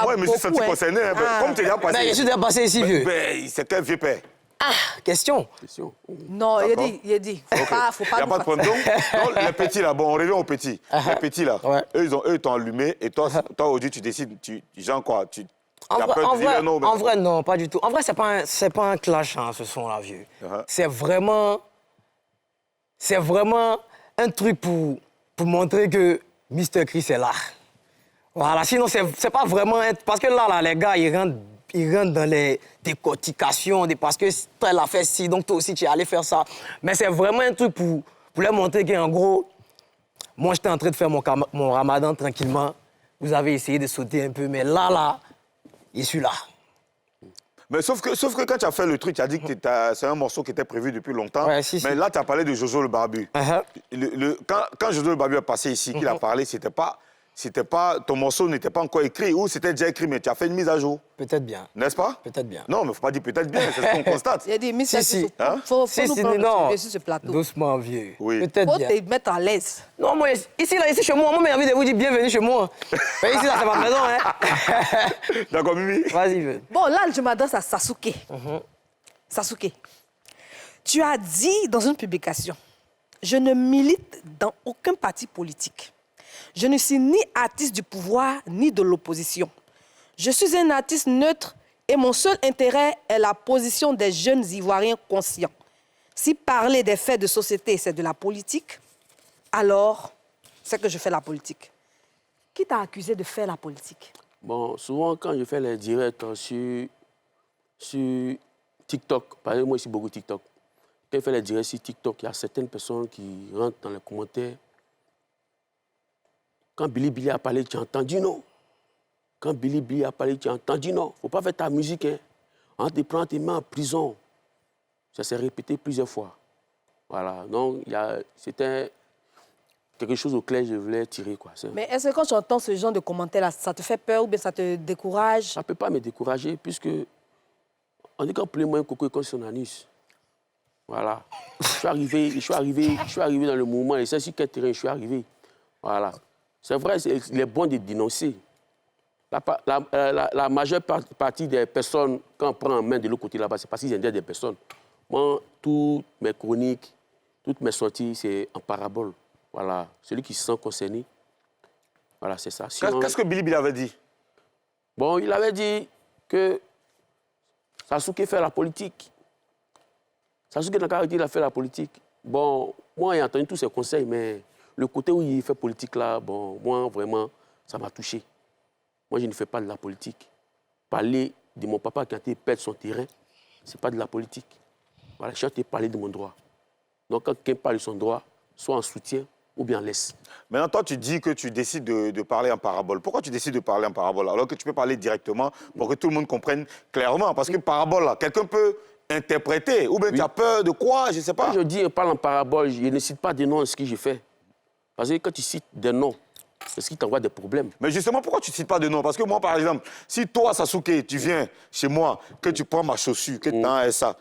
Moi, je me suis senti concerné. Comme tu es déjà passé. Mais je suis déjà passé ici, vieux. C'est quel vieux père? Question. Non, il a dit. Faut pas. Il n'y a pas de problème. Donc, les petits là, bon, on revient aux petits. Les petits là, eux, ils t'ont allumé et toi, aujourd'hui, tu décides, genre quoi, En vrai, non, pas du tout. En vrai, c'est pas un clash, hein, ce son-là, vieux. C'est vraiment un truc pour montrer que Mr. Chris est là. Voilà, sinon, c'est pas vraiment... Parce que là, les gars, ils rentrent dans les décortications, parce que elle a fait ci, donc toi aussi, tu es allé faire ça. Mais c'est vraiment un truc pour leur montrer qu'en gros, moi, j'étais en train de faire mon ramadan tranquillement. Vous avez essayé de sauter un peu, mais là, je suis là. Mais sauf que quand tu as fait le truc, tu as dit que c'est un morceau qui était prévu depuis longtemps. Ouais, mais là, tu as parlé de Jojo le Barbu. Quand Jojo le Barbu est passé ici, qu'il a parlé, ton morceau n'était pas encore écrit ou c'était déjà écrit, mais tu as fait une mise à jour. Peut-être bien. N'est-ce pas? Peut-être bien. Non, mais il ne faut pas dire peut-être bien, c'est ce qu'on constate. Il y a des mises à jour. Hein? Faut nous prendre sur ce plateau. Doucement, vieux. Oui. Peut-être bien. Faut te mettre à l'aise. Non, moi, ici chez moi, j'ai envie de vous dire bienvenue chez moi. Mais ici, là, c'est ma maison, hein. D'accord, Mimi? Vas-y, vieux. Bon, là, je m'adresse à Sasuke. Sasuke, tu as dit dans une publication, je ne milite dans aucun parti politique. Je ne suis ni artiste du pouvoir ni de l'opposition. Je suis un artiste neutre et mon seul intérêt est la position des jeunes Ivoiriens conscients. Si parler des faits de société, c'est de la politique, alors c'est que je fais la politique. Qui t'a accusé de faire la politique? Bon, souvent, quand je fais les directs sur TikTok, par exemple, moi, je suis beaucoup TikTok. Quand je fais les directs sur TikTok, il y a certaines personnes qui rentrent dans les commentaires. Quand Billy a parlé, tu as entendu non? Quand Billy a parlé, tu as entendu non? Il ne faut pas faire ta musique, hein. On te prend tes mains en prison. Ça s'est répété plusieurs fois. Voilà. Donc, c'était quelque chose au clair que je voulais tirer, quoi. Mais est-ce que quand tu entends ce genre de commentaires-là, ça te fait peur ou bien ça te décourage? Ça ne peut pas me décourager, puisque on dit qu'en plein moyen, coco est comme son anus. Voilà. Je suis arrivé dans le mouvement, et c'est sur quel terrain je suis arrivé. Voilà. C'est vrai, il est bon de dénoncer. La majeure partie des personnes, quand on prend en main de l'autre côté là-bas, c'est parce qu'ils aident des personnes. Moi, toutes mes chroniques, toutes mes sorties, c'est en parabole. Voilà. Celui qui se sent concerné, voilà, c'est ça. Qu'est-ce que Billy avait dit? Bon, il avait dit que Sasuke fait la politique. Sasuke Nakara, il a fait la politique. Bon, moi, j'ai entendu tous ses conseils, mais le côté où il fait politique là, bon, moi, vraiment, ça m'a touché. Moi, je ne fais pas de la politique. Parler de mon papa qui a été perdre son terrain, ce n'est pas de la politique. Voilà, je suis parler de mon droit. Donc, quand quelqu'un parle de son droit, soit en soutien ou bien en laisse. Maintenant, toi, tu dis que tu décides de parler en parabole. Pourquoi tu décides de parler en parabole alors que tu peux parler directement pour que tout le monde comprenne clairement? Parce que parabole, là, quelqu'un peut interpréter ou bien tu as peur de quoi, je ne sais pas. Quand je dis parle en parabole, je ne cite pas des noms de ce que j'ai fait. Parce que quand tu cites des noms, c'est ce qui t'envoie des problèmes. Mais justement, pourquoi tu ne cites pas de nom? Parce que moi, par exemple, si toi, Sasuke, tu viens chez moi, que tu prends ma chaussure, que tu as ça,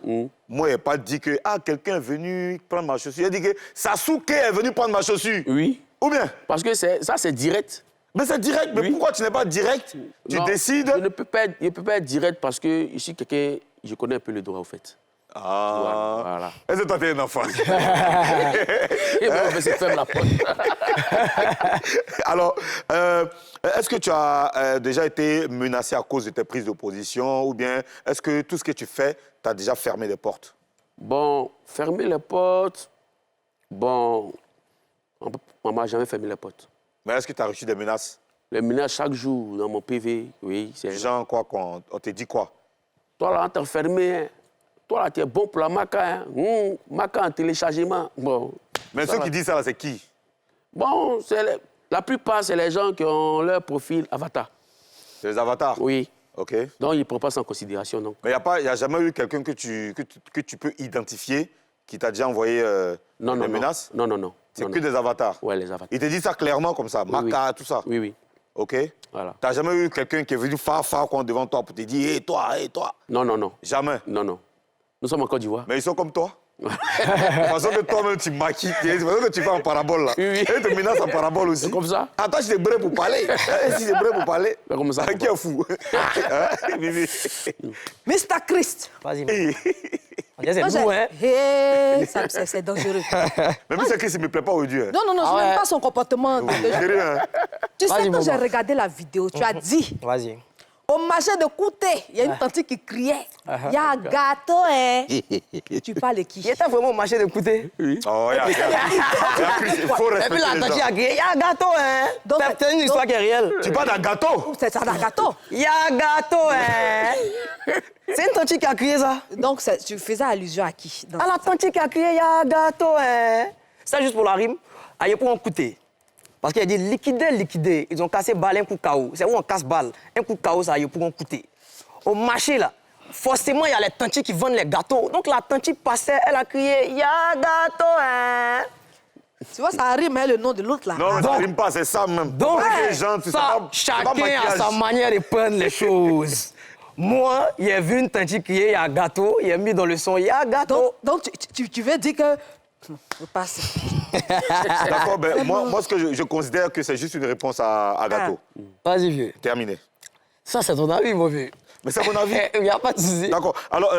moi, il n'ai pas dit que quelqu'un est venu prendre ma chaussure. Il a dit que Sasuke est venu prendre ma chaussure. Oui. Ou bien? Parce que ça, c'est direct. Mais c'est direct. Mais pourquoi tu n'es pas direct? Tu décides? Je ne peux pas être direct parce que je suis quelqu'un, je connais un peu le droit, au fait. Ah. Voilà. Est-ce que toi, tu es un enfant? Et moi, je vais fermer la porte. Alors, est-ce que tu as déjà été menacé à cause de tes prises de position ou bien est-ce que tout ce que tu fais, tu as déjà fermé les portes? Bon, fermer les portes, bon, on ne m'a jamais fermé les portes. Mais est-ce que tu as reçu des menaces? Les menaces chaque jour dans mon PV, oui. Genre quoi, on te dit quoi? Toi là, on t'a fermé, hein. Toi là, tu es bon pour la maca, hein. Maca en téléchargement. Bon, mais ceux qui disent ça, là, c'est qui? Bon, la plupart, c'est les gens qui ont leur profil avatar. C'est les avatars? Oui. OK. Donc, ils ne prennent pas ça en considération. Donc. Mais il n'y a jamais eu quelqu'un que tu peux identifier qui t'a déjà envoyé des menaces? Non, non, non. C'est que des avatars? Oui, les avatars. Il te dit ça clairement comme ça, maca, tout ça? Oui, oui. OK. Voilà. Tu n'as jamais eu quelqu'un qui est venu phare devant toi pour te dire « Hé, toi, hé, toi ». Non, non, non. Jamais? Non, non. Nous sommes en Côte d'Ivoire. Mais ils sont comme toi? De toute façon que toi-même tu maquilles, de toute façon que tu fais en parabole là. Oui, oui. Et tu te menaces en parabole aussi. C'est comme ça. Attends, je t'ai bré pour parler. Si j'ai bré pour parler, c'est comme ça. Qui est fou? Mr. Christ. Vas-y. C'est vous, hein? C'est dangereux. Mais Mr. Christ, il ne me plaît pas aujourd'hui. Non, non, non, je n'aime pas son comportement. Sérieux, hein? Tu sais, quand j'ai regardé la vidéo, tu as dit... Vas-y. Au marché de Kouté, il y a une tante qui criait. Il y a un gâteau, hein. Tu parles de qui? Il était vraiment au marché de Kouté. Oui. Oh, il faut Et puis la respecter les tante gens. a crié, il y a un gâteau, hein. C'est une histoire qui est réelle. Tu parles d'un gâteau? C'est ça, un gâteau. Il y a un gâteau, hein. C'est une tante qui a crié ça. Donc, tu faisais allusion à qui? À la tante qui a crié, il y a un gâteau, hein. Ça, juste pour la rime. Aïe, pour en coûter. Parce qu'il a dit liquider. Ils ont cassé balle, un coup KO. C'est où on casse balle. Un coup KO, ça aïe, pour en coûter. Au marché, là, forcément, il y a les tantis qui vendent les gâteaux. Donc, la tante passait, elle a crié, il y a un gâteau, hein. Tu vois, ça rime, hein, le nom de l'autre, là. Non, mais ça rime pas, c'est ça même. Donc, les gens, tu sais ça, pas, chacun c'est pas a maquillage. sa manière de prendre les choses. Moi, il a vu une tante crier, il y a un gâteau. Il a mis dans le son, il y a un gâteau. Donc tu veux dire que... Je passe. D'accord, ben, moi, ce que je considère que c'est juste une réponse à gâteau. Vas-y, vieux. Terminé. Ça, c'est ton avis, mon vieux. Mais c'est mon avis. Il n'y a pas de souci. D'accord. Alors,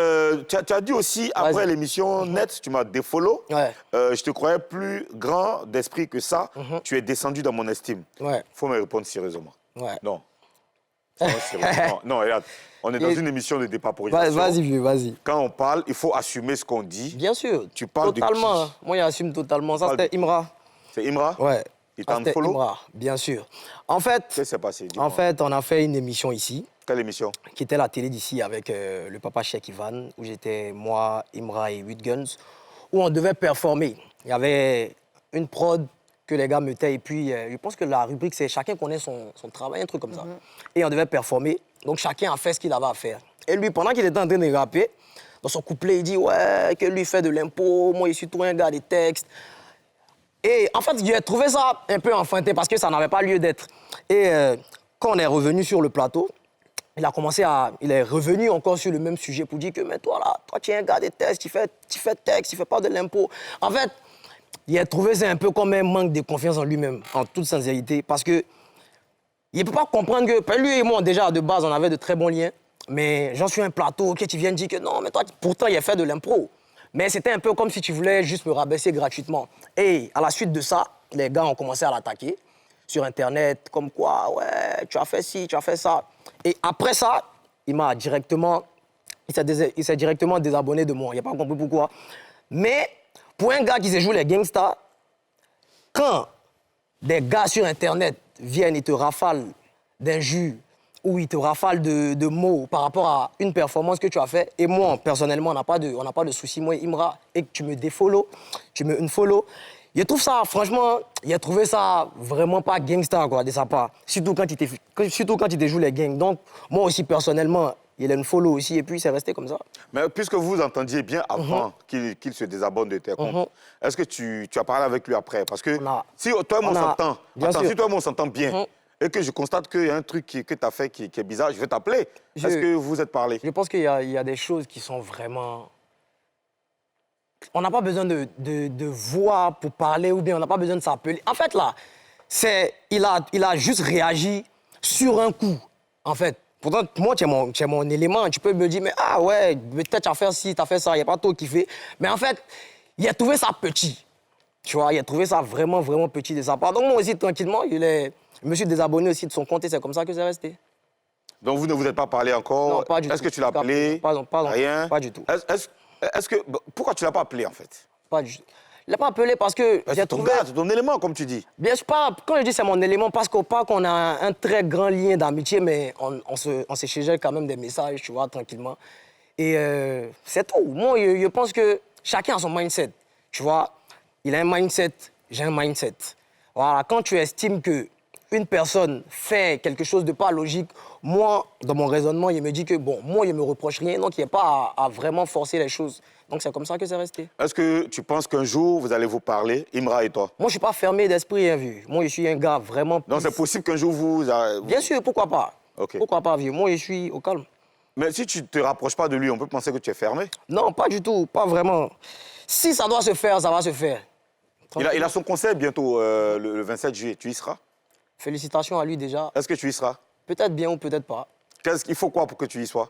tu as dit aussi, après l'émission Net, tu m'as défollow. Ouais. Je te croyais plus grand d'esprit que ça. Tu es descendu dans mon estime. Ouais. Faut me répondre sérieusement. Ouais. Non. Non, regarde. On est dans une émission de dépaporisation. Vas-y, vieux, vas-y. Quand on parle, il faut assumer ce qu'on dit. Bien sûr. Tu parles totalement. de qui? Moi, j'assume totalement. Ça, c'était Imra. C'est Imra? Ouais. Il t'a C'était follow? Imra, bien sûr. En fait, qu'est-ce qui s'est passé? En fait, on a fait une émission ici. Quelle émission? Qui était la télé d'ici avec le papa Cheikh Ivan, où j'étais moi, Imra et 8 Guns, où on devait performer. Il y avait une prod que les gars mettaient, et puis je pense que la rubrique, c'est chacun connaît son travail, un truc comme ça. Et on devait performer, donc chacun a fait ce qu'il avait à faire. Et lui, pendant qu'il était en train de rapper, dans son couplet, il dit ouais, que lui fait de l'impôt, moi je suis tout un gars des textes. Et en fait, j'ai trouvé ça un peu enfanté parce que ça n'avait pas lieu d'être. Et quand on est revenu sur le plateau, il est revenu encore sur le même sujet pour dire que mais toi là, toi tu es un gars des textes, tu fais texte, tu fais pas de l'impôt. En fait, il a trouvé ça un peu comme un manque de confiance en lui-même, en toute sincérité, parce que il ne peut pas comprendre que lui et moi déjà de base on avait de très bons liens, mais j'en suis un plateau que tu viens de dire que non, mais toi pourtant il a fait de l'impro. Mais c'était un peu comme si tu voulais juste me rabaisser gratuitement. Et à la suite de ça, les gars ont commencé à l'attaquer sur Internet, comme quoi, ouais, tu as fait ci, tu as fait ça. Et après ça, il s'est directement désabonné de moi. Il n'a pas compris pourquoi. Mais pour un gars qui se joue les gangsters, quand des gars sur Internet viennent et te rafalent d'injures, où ils te rafalent de mots par rapport à une performance que tu as fait. Et moi, personnellement, on n'a pas de souci. Moi, Imra, et que tu me défollow, tu me unfollow. Je trouve ça, franchement, il a trouvé ça vraiment pas gangsta, quoi, de sa part. Surtout quand il te joue les gangs. Donc, moi aussi, personnellement, il a une follow aussi, et puis c'est resté comme ça. Mais puisque vous entendiez bien avant qu'il se désabonne de tes comptes, est-ce que tu as parlé avec lui après? Parce que si toi et moi on s'entend bien, et que je constate qu'il y a un truc que tu as fait qui est bizarre, je vais t'appeler. Est-ce que vous vous êtes parlé? Je pense qu'il y a des choses qui sont vraiment... On n'a pas besoin de voix pour parler ou bien on n'a pas besoin de s'appeler. En fait, là, il a juste réagi sur un coup, en fait. Pourtant, moi, tu es mon élément. Tu peux me dire, mais ah ouais, peut-être tu as fait ci, tu as fait ça, il n'y a pas trop kiffé. Mais en fait, il a trouvé ça petit. Tu vois, il a trouvé ça vraiment, vraiment petit de sa part. Donc moi aussi, tranquillement, je me suis désabonné aussi de son compte et c'est comme ça que c'est resté. Donc vous ne vous êtes pas parlé encore? Non, pas du tout. Est-ce que tu l'as appelé? Pardon, rien? Pas du tout. Pourquoi tu ne l'as pas appelé, en fait? Pas du tout. Il l'a pas appelé parce que j'ai trouvé... C'est ton élément, comme tu dis. Bien sûr, quand je dis c'est mon élément, parce qu'on a un très grand lien d'amitié, mais on s'échangeait quand même des messages, tu vois, tranquillement. Et c'est tout. Moi, je pense que chacun a son mindset, tu vois. Il a un mindset, j'ai un mindset. Voilà, quand tu estimes qu'une personne fait quelque chose de pas logique, moi, dans mon raisonnement, il me dit que, bon, moi, il ne me reproche rien, donc il n'y a pas à vraiment forcer les choses. Donc c'est comme ça que c'est resté. Est-ce que tu penses qu'un jour, vous allez vous parler, Imra et toi? Moi, je ne suis pas fermé d'esprit, hein, vieux. Moi, je suis un gars vraiment... Donc c'est possible qu'un jour vous... Bien sûr, pourquoi pas? Okay. Pourquoi pas, vieux? Moi, je suis au calme. Mais si tu ne te rapproches pas de lui, on peut penser que tu es fermé? Non, pas du tout, pas vraiment. Si ça doit se faire, ça va se faire. Il a son concert bientôt, le 27 juillet. Tu y seras? Félicitations à lui déjà. Est-ce que tu y seras? Peut-être bien ou peut-être pas. Il faut quoi pour que tu y sois?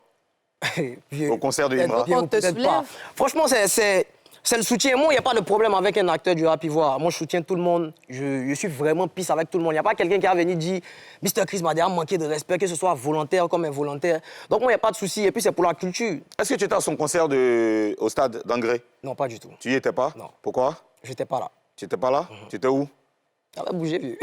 Au concert de Imra? Bien ou peut-être pas. Franchement, C'est le soutien. Moi, il n'y a pas de problème avec un acteur du rap ivoire. Moi, je soutiens tout le monde. Je suis vraiment pisse avec tout le monde. Il n'y a pas quelqu'un qui a venu dire « Mr. Chris m'a déjà manqué de respect, que ce soit volontaire comme involontaire. » Donc, moi, il n'y a pas de souci. Et puis, c'est pour la culture. Est-ce que tu étais à son concert au stade d'Angré? Non, pas du tout. Tu y étais pas? Non. Pourquoi? Je n'étais pas là. Tu n'étais pas là? Tu étais où? Ça va bouger, vieux.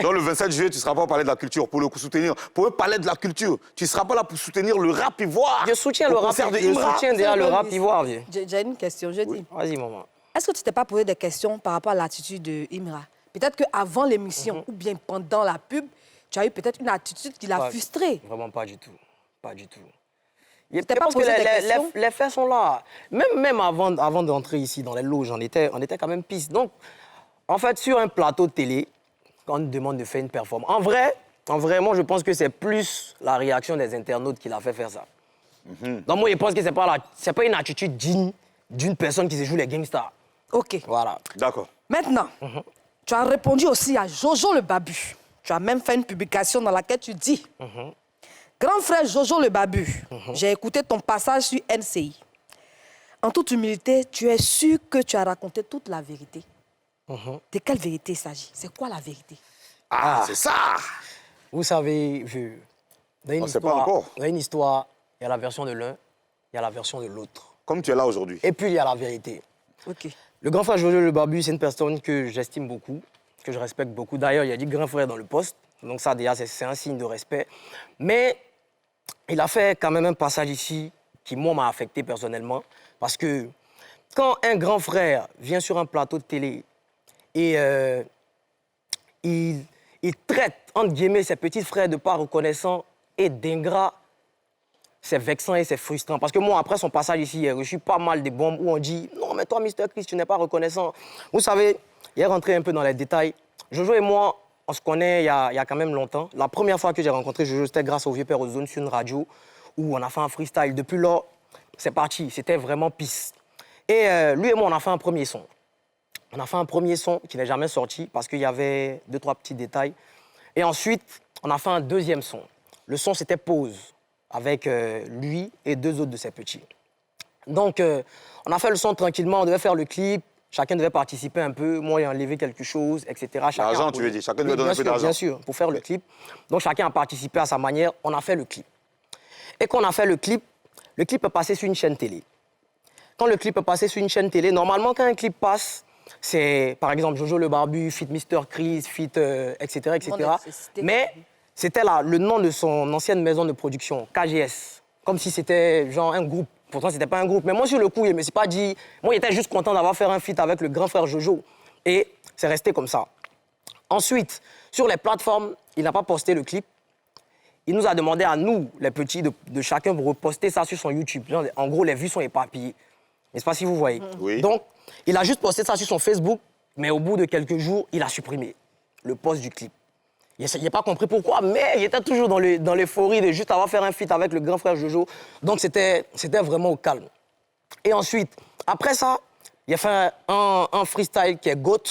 Donc, le 27 juillet, tu ne seras pas pour parler de la culture, pour le soutenir. Pour parler de la culture, tu ne seras pas là pour soutenir le rap ivoire. Je soutiens le rap. Je soutiens déjà le rap ivoire, vieux. J'ai une question, je dis. Vas-y, maman. Est-ce que tu t'es pas posé des questions par rapport à l'attitude de Imra? Peut-être qu'avant l'émission ou bien pendant la pub, tu as eu peut-être une attitude qui l'a frustré. Vraiment pas du tout. Pas du tout. Tu t'es pas posé des questions? Les faits sont là. Même avant d'entrer ici dans les loges, on était quand même pisse. Donc, en fait, sur un plateau de télé, quand on nous demande de faire une performance, en vrai, moi, je pense que c'est plus la réaction des internautes qui l'a fait faire ça. Donc, moi, je pense que c'est pas une attitude digne d'une personne qui se joue les gangsters. OK. Voilà. D'accord. Maintenant, tu as répondu aussi à Jojo le Babu. Tu as même fait une publication dans laquelle tu dis Grand frère Jojo le Babu, j'ai écouté ton passage sur NCI. En toute humilité, tu es sûr que tu as raconté toute la vérité. De quelle vérité il s'agit? C'est quoi la vérité? Ah, c'est ça! Vous savez, dans une histoire, il y a la version de l'un, il y a la version de l'autre. Comme tu es là aujourd'hui. Et puis, il y a la vérité. OK. Le grand frère Jojo le Babu, c'est une personne que j'estime beaucoup, que je respecte beaucoup. D'ailleurs, il a dit grand frère dans le poste. Donc ça, déjà, c'est un signe de respect. Mais il a fait quand même un passage ici qui, moi, m'a affecté personnellement. Parce que quand un grand frère vient sur un plateau de télé et il traite, entre guillemets, ses petits frères de pas reconnaissants et d'ingrats, c'est vexant et c'est frustrant. Parce que moi, après son passage ici, j'ai reçu pas mal de bombes où on dit « Non, mais toi, Mr. Chris, tu n'es pas reconnaissant. » Vous savez, il est rentré un peu dans les détails. Jojo et moi, on se connaît il y a quand même longtemps. La première fois que j'ai rencontré Jojo, c'était grâce au Vieux Père Ozone sur une radio où on a fait un freestyle. Depuis là, c'est parti. C'était vraiment pisse. Et lui et moi, on a fait un premier son. On a fait un premier son qui n'est jamais sorti parce qu'il y avait 2-3 petits détails. Et ensuite, on a fait un deuxième son. Le son, c'était Pause, avec lui et 2 autres de ses petits. Donc, on a fait le son tranquillement, on devait faire le clip, chacun devait participer un peu, moi, j'ai enlevé quelque chose, etc. L'argent, tu veux dire, chacun devait donner un peu d'argent. Bien sûr, pour faire le clip. Donc, chacun a participé à sa manière, on a fait le clip. Et quand on a fait le clip est passé sur une chaîne télé. Quand le clip est passé sur une chaîne télé, normalement, quand un clip passe, c'est, par exemple, Jojo le Barbu, feat Mr. Chris, feat, etc., etc. Mais c'était le nom de son ancienne maison de production, KGS. Comme si c'était genre un groupe. Pourtant, c'était pas un groupe. Mais moi, sur le coup, je me suis pas dit... Moi, j'étais juste content d'avoir fait un feat avec le grand frère Jojo. Et c'est resté comme ça. Ensuite, sur les plateformes, il n'a pas posté le clip. Il nous a demandé à nous, les petits, de chacun reposter ça sur son YouTube. Genre, en gros, les vues sont éparpillées. Je ne sais pas si vous voyez. Oui. Donc, il a juste posté ça sur son Facebook, mais au bout de quelques jours, il a supprimé le post du clip. Il n'a pas compris pourquoi, mais il était toujours dans l'euphorie de juste avoir fait un feat avec le grand frère Jojo. Donc, c'était vraiment au calme. Et ensuite, après ça, il a fait un freestyle qui est GOAT,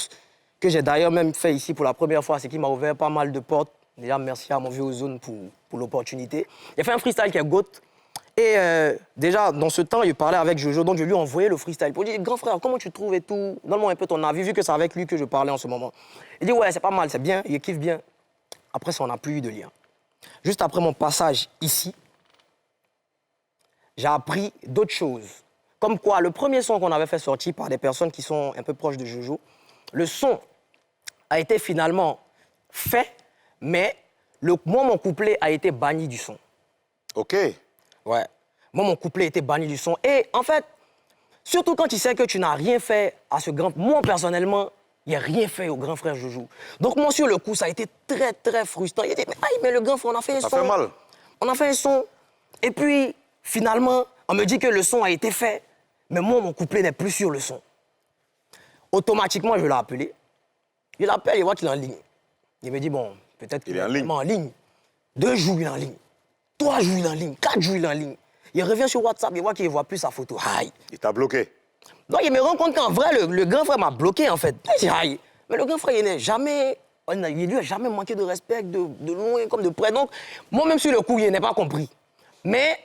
que j'ai d'ailleurs même fait ici pour la première fois. C'est qui m'a ouvert pas mal de portes. Déjà, merci à mon vieux Ozone pour l'opportunité. Il a fait un freestyle qui est GOAT. Et déjà, dans ce temps, il parlait avec Jojo, donc je lui ai envoyé le freestyle pour dire « Grand frère, comment tu trouves et tout? Donne-moi un peu ton avis, vu que c'est avec lui que je parlais en ce moment. » Il dit « Ouais, c'est pas mal, c'est bien, il kiffe bien. » Après ça, on n'a plus eu de lien. Juste après mon passage ici, j'ai appris d'autres choses. Comme quoi, le premier son qu'on avait fait sortir par des personnes qui sont un peu proches de Jojo, le son a été finalement fait, mais moi, mon couplet a été banni du son. OK. Ouais. Moi, mon couplet a été banni du son. Et en fait, surtout quand tu sais que tu n'as rien fait à ce grand... Moi, personnellement, il n'y a rien fait au grand frère Jojo. Donc, moi, sur le coup, ça a été très, très frustrant. Il dit, mais le grand frère, on a fait un son. Ça fait mal. On a fait un son. Et puis, finalement, on me dit que le son a été fait. Mais moi, mon couplet n'est plus sur le son. Automatiquement, je l'ai appelé. Je l'appelle, il voit qu'il est en ligne. Il me dit, bon, peut-être qu'il est en ligne. 2 jours, il est en ligne. 3 jours, il est en ligne. 4 jours, il est en ligne. Il revient sur WhatsApp, il voit qu'il ne voit plus sa photo. Aïe. Il t'a bloqué. Donc, il me rend compte qu'en vrai, le grand frère m'a bloqué, en fait. Il dit, aïe. Mais le grand frère, il lui a jamais manqué de respect, de loin comme de près. Donc, moi-même, sur le coup, il n'a pas compris. Mais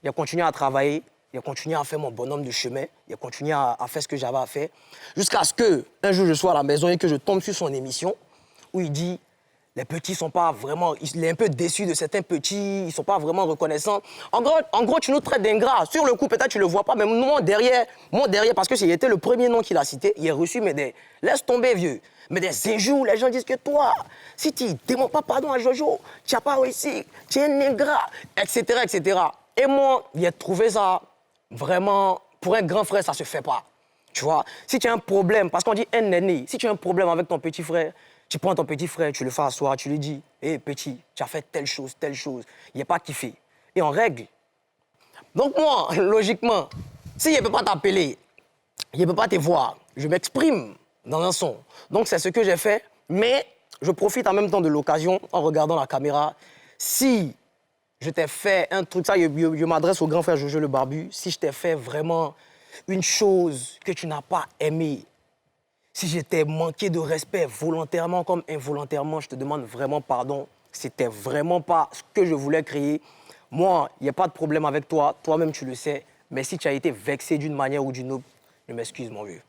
il a continué à travailler. J'ai continué à faire mon bonhomme de chemin. J'ai continué à faire ce que j'avais à faire. Jusqu'à ce qu'un jour, je sois à la maison et que je tombe sur son émission où il dit les petits sont pas vraiment... Il est un peu déçu de certains petits, ils sont pas vraiment reconnaissants. En gros, tu nous traites d'ingrats. Sur le coup, peut-être tu le vois pas, mais moi, derrière, parce que c'était le premier nom qu'il a cité, il a reçu, mais des... Laisse tomber, vieux. Mais des injures, les gens disent que toi, si tu ne demandes pas pardon à Jojo, tu n'as pas réussi, tu es un ingrat, etc., etc. Et moi, j'ai trouvé ça vraiment... Pour un grand frère, ça se fait pas. Tu vois, si tu as un problème, parce qu'on dit un aîné, si tu as un problème avec ton petit frère, tu prends ton petit frère, tu le fais asseoir, tu lui dis « Hé, petit, tu as fait telle chose, il n'est pas kiffé. » Et on règle. Donc moi, logiquement, s'il ne peut pas t'appeler, il ne peut pas te voir, je m'exprime dans un son. Donc c'est ce que j'ai fait, mais je profite en même temps de l'occasion, en regardant la caméra. Si je t'ai fait un truc, ça, je m'adresse au grand frère Jojo le Barbu, si je t'ai fait vraiment une chose que tu n'as pas aimée, si je t'ai manqué de respect volontairement comme involontairement, je te demande vraiment pardon. C'était vraiment pas ce que je voulais créer. Moi, il n'y a pas de problème avec toi. Toi-même, tu le sais. Mais si tu as été vexé d'une manière ou d'une autre, je m'excuse, mon vieux.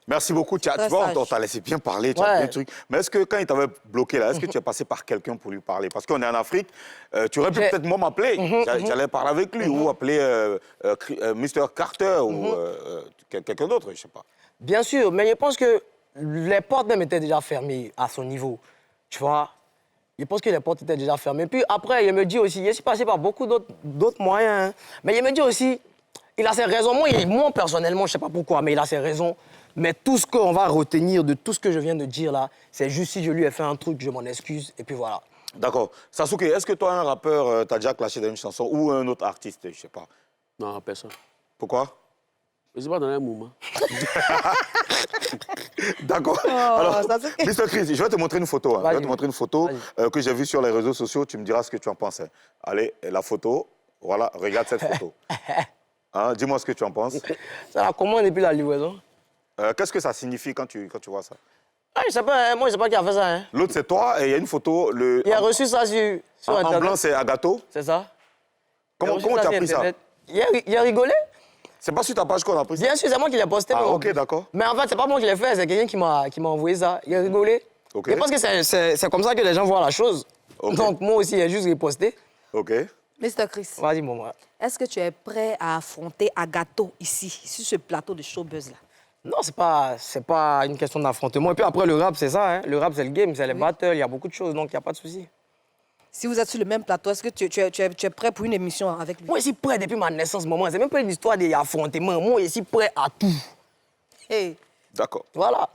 Merci beaucoup. Tu vois, on t'a laissé bien parler, tu as bien le truc. Mais est-ce que quand il t'avait bloqué là, est-ce que tu es passé par quelqu'un pour lui parler? Parce qu'on est en Afrique, tu aurais pu peut-être moi m'appeler. J'allais parler avec lui ou appeler Mr. Carter ou quelqu'un d'autre, je sais pas. Bien sûr, mais je pense que les portes même étaient déjà fermées à son niveau. Tu vois? Je pense que les portes étaient déjà fermées. Puis après, il me dit aussi, je suis passé par beaucoup d'autres moyens. Hein. Mais il me dit aussi, il a ses raisons. Moi, personnellement, je ne sais pas pourquoi, mais il a ses raisons. Mais tout ce qu'on va retenir de tout ce que je viens de dire là, c'est juste si je lui ai fait un truc, je m'en excuse, et puis voilà. D'accord. Sasuke, est-ce que toi, un rappeur, t'as déjà clashé dans une chanson ou un autre artiste, je sais pas? Non, personne. Pourquoi? Je ne sais pas dans un moment. D'accord. Alors, Mr. Chris, je vais te montrer une photo. Hein. Je vais te montrer une photo que j'ai vue sur les réseaux sociaux. Tu me diras ce que tu en penses. Hein. Allez, la photo. Voilà, regarde cette photo. Hein, dis-moi ce que tu en penses. Ça la commande et puis la livraison. Qu'est-ce que ça signifie quand tu vois ça? Ah, je sais pas, moi, je sais pas qui a fait ça. Hein. L'autre, c'est toi et il y a une photo. Il a reçu ça sur Internet. En blanc, c'est Agato. C'est ça. Comment tu as pris ça? Il a rigolé. C'est pas sur ta page qu'on a pris ça? Bien sûr, c'est moi qui l'ai posté. Ah, ok, d'accord. Mais en fait, c'est pas moi qui l'ai fait, c'est quelqu'un qui m'a envoyé ça. Il a rigolé. Okay. Et parce que c'est comme ça que les gens voient la chose. Okay. Donc, moi aussi, j'ai juste reposté. OK. Mr. Chris. Vas-y, maman. Est-ce que tu es prêt à affronter Agato ici, sur ce plateau de showbuzz-là? Non, c'est pas une question d'affrontement. Et puis après, le rap, c'est ça. Hein. Le rap, c'est le game, c'est les battles, il y a beaucoup de choses, donc il n'y a pas de souci. Si vous êtes sur le même plateau, est-ce que tu es prêt pour une émission avec lui? Moi, je suis prêt depuis ma naissance, maman. C'est même pas une histoire d'affrontement. Moi, je suis prêt à tout. Hey. D'accord. Voilà.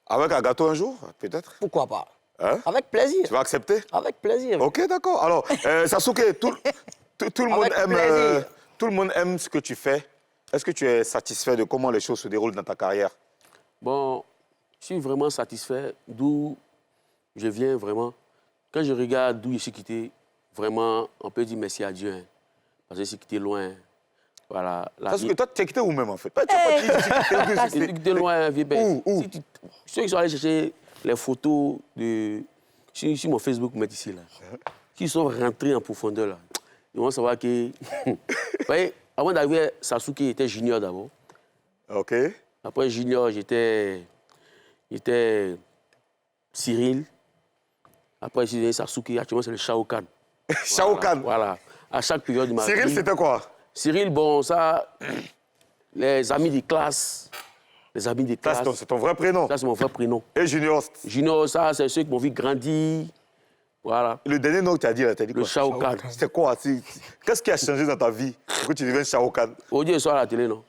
Avec Agato un jour, peut-être? Pourquoi pas? Hein? Avec plaisir. Tu vas accepter? Avec plaisir. OK, d'accord. Alors, Sasuke, tout le monde aime ce que tu fais. Est-ce que tu es satisfait de comment les choses se déroulent dans ta carrière? Bon, je suis vraiment satisfait d'où je viens vraiment. Quand je regarde d'où je suis quitté, vraiment, on peut dire merci à Dieu. Hein, parce que je suis quitté loin. Voilà. Parce que toi, tu es quitté où même, en fait? Je suis quitté loin, vieux ben. Où? Ceux qui sont allés chercher les photos sur mon Facebook, mettre ici, là, qui sont rentrés en profondeur, là, ils vont savoir que... Vous voyez, avant d'arriver, Sasuke était junior d'abord. OK. Après junior, j'étais Cyril. Après, je suis devenu Sasuke. Actuellement, c'est le Shao Kahn. Shao Kahn. Voilà. À chaque période de ma vie. Cyril, c'était quoi? Cyril, bon, ça, les amis de classe. Les amis de classe. Ça, c'est ton vrai prénom? Ça, c'est mon vrai prénom. Et Junior? Junior, ça, c'est ceux qui m'ont vu grandir. Voilà. Le dernier nom que tu as dit, là, tu as dit quoi? Le Shao Kahn. C'était quoi? Qu'est-ce qui a changé dans ta vie pour que tu deviennes Shao Kahn? Aujourd'hui, je suis à la télé, non?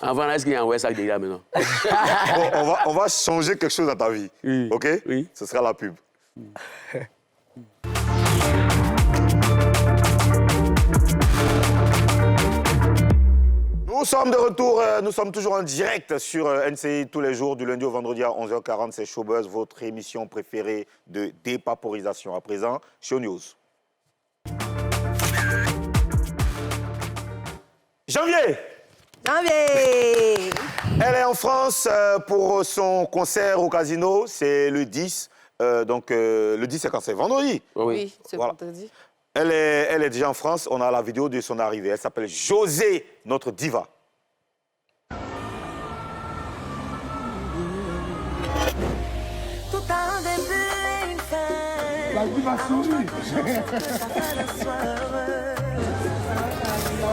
Avant, est-ce qu'il y a un West Side déjà maintenant? Bon, on va changer quelque chose dans ta vie. Oui. OK? Oui. Ce sera la pub. Nous sommes de retour, nous sommes toujours en direct sur NCI tous les jours, du lundi au vendredi à 11h40. C'est Showbuzz, votre émission préférée de dépaporisation. À présent, Show News. Janvier! Elle est en France pour son concert au Casino, c'est le 10. Donc le 10, c'est quand? C'est vendredi. Oui, c'est vendredi. Elle est déjà en France. On a la vidéo de son arrivée. Elle s'appelle José, notre diva. Tout a un début et une fin. La diva sourit.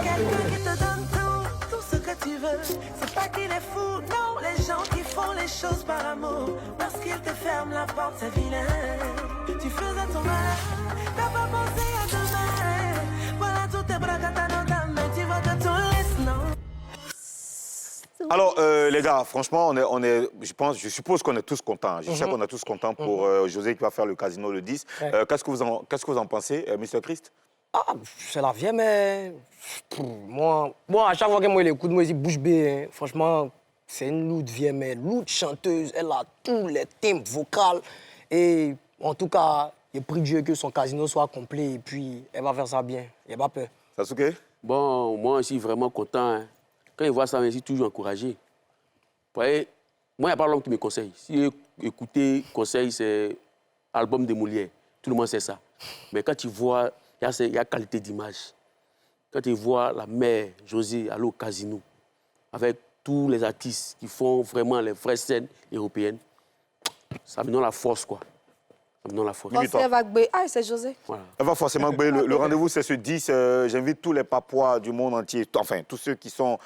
Quelqu'un qui te donne tout ce que tu veux. C'est pas qu'il est fou, non. Les gens qui font les choses par amour. Lorsqu'ils te ferment la porte, c'est vilain. Tu faisais ton mal, t'as pas pensé à demain. Voilà tous tes bras dans ta main, tu vois que tout laisse, non. Alors, les gars, franchement, je suppose qu'on est tous contents. Je sais qu'on est tous contents pour José qui va faire le casino le 10. Qu'est-ce que vous en pensez, Mr. Christ? Ah, c'est la vie, mais moi, à chaque fois que moi, il écoute, moi, il dit bouche bée. Hein. Franchement, c'est une lourde vieille, mais lourde chanteuse. Elle a tous les timbres vocaux. Et en tout cas, il prie Dieu que son casino soit complet et puis elle va faire ça bien. Il n'y a pas peur. Sasuke? Bon, moi, je suis vraiment content. Hein. Quand il voit ça, je suis toujours encouragé. Vous voyez, moi, il n'y a pas l'homme qui me conseille. Si écouter conseil, c'est album de Molière. Tout le monde sait ça. Mais quand tu vois, il y a qualité d'image. Quand tu vois la mère José aller au casino, avec tous les artistes qui font vraiment les vraies scènes européennes, ça me donne la force, quoi. Ça me donne la force. Elle va gagner. Ah, c'est José. Voilà. Elle va forcément gagner. Le rendez-vous, c'est ce 10. J'invite tous les Papouas du monde entier, enfin, tous ceux qui ont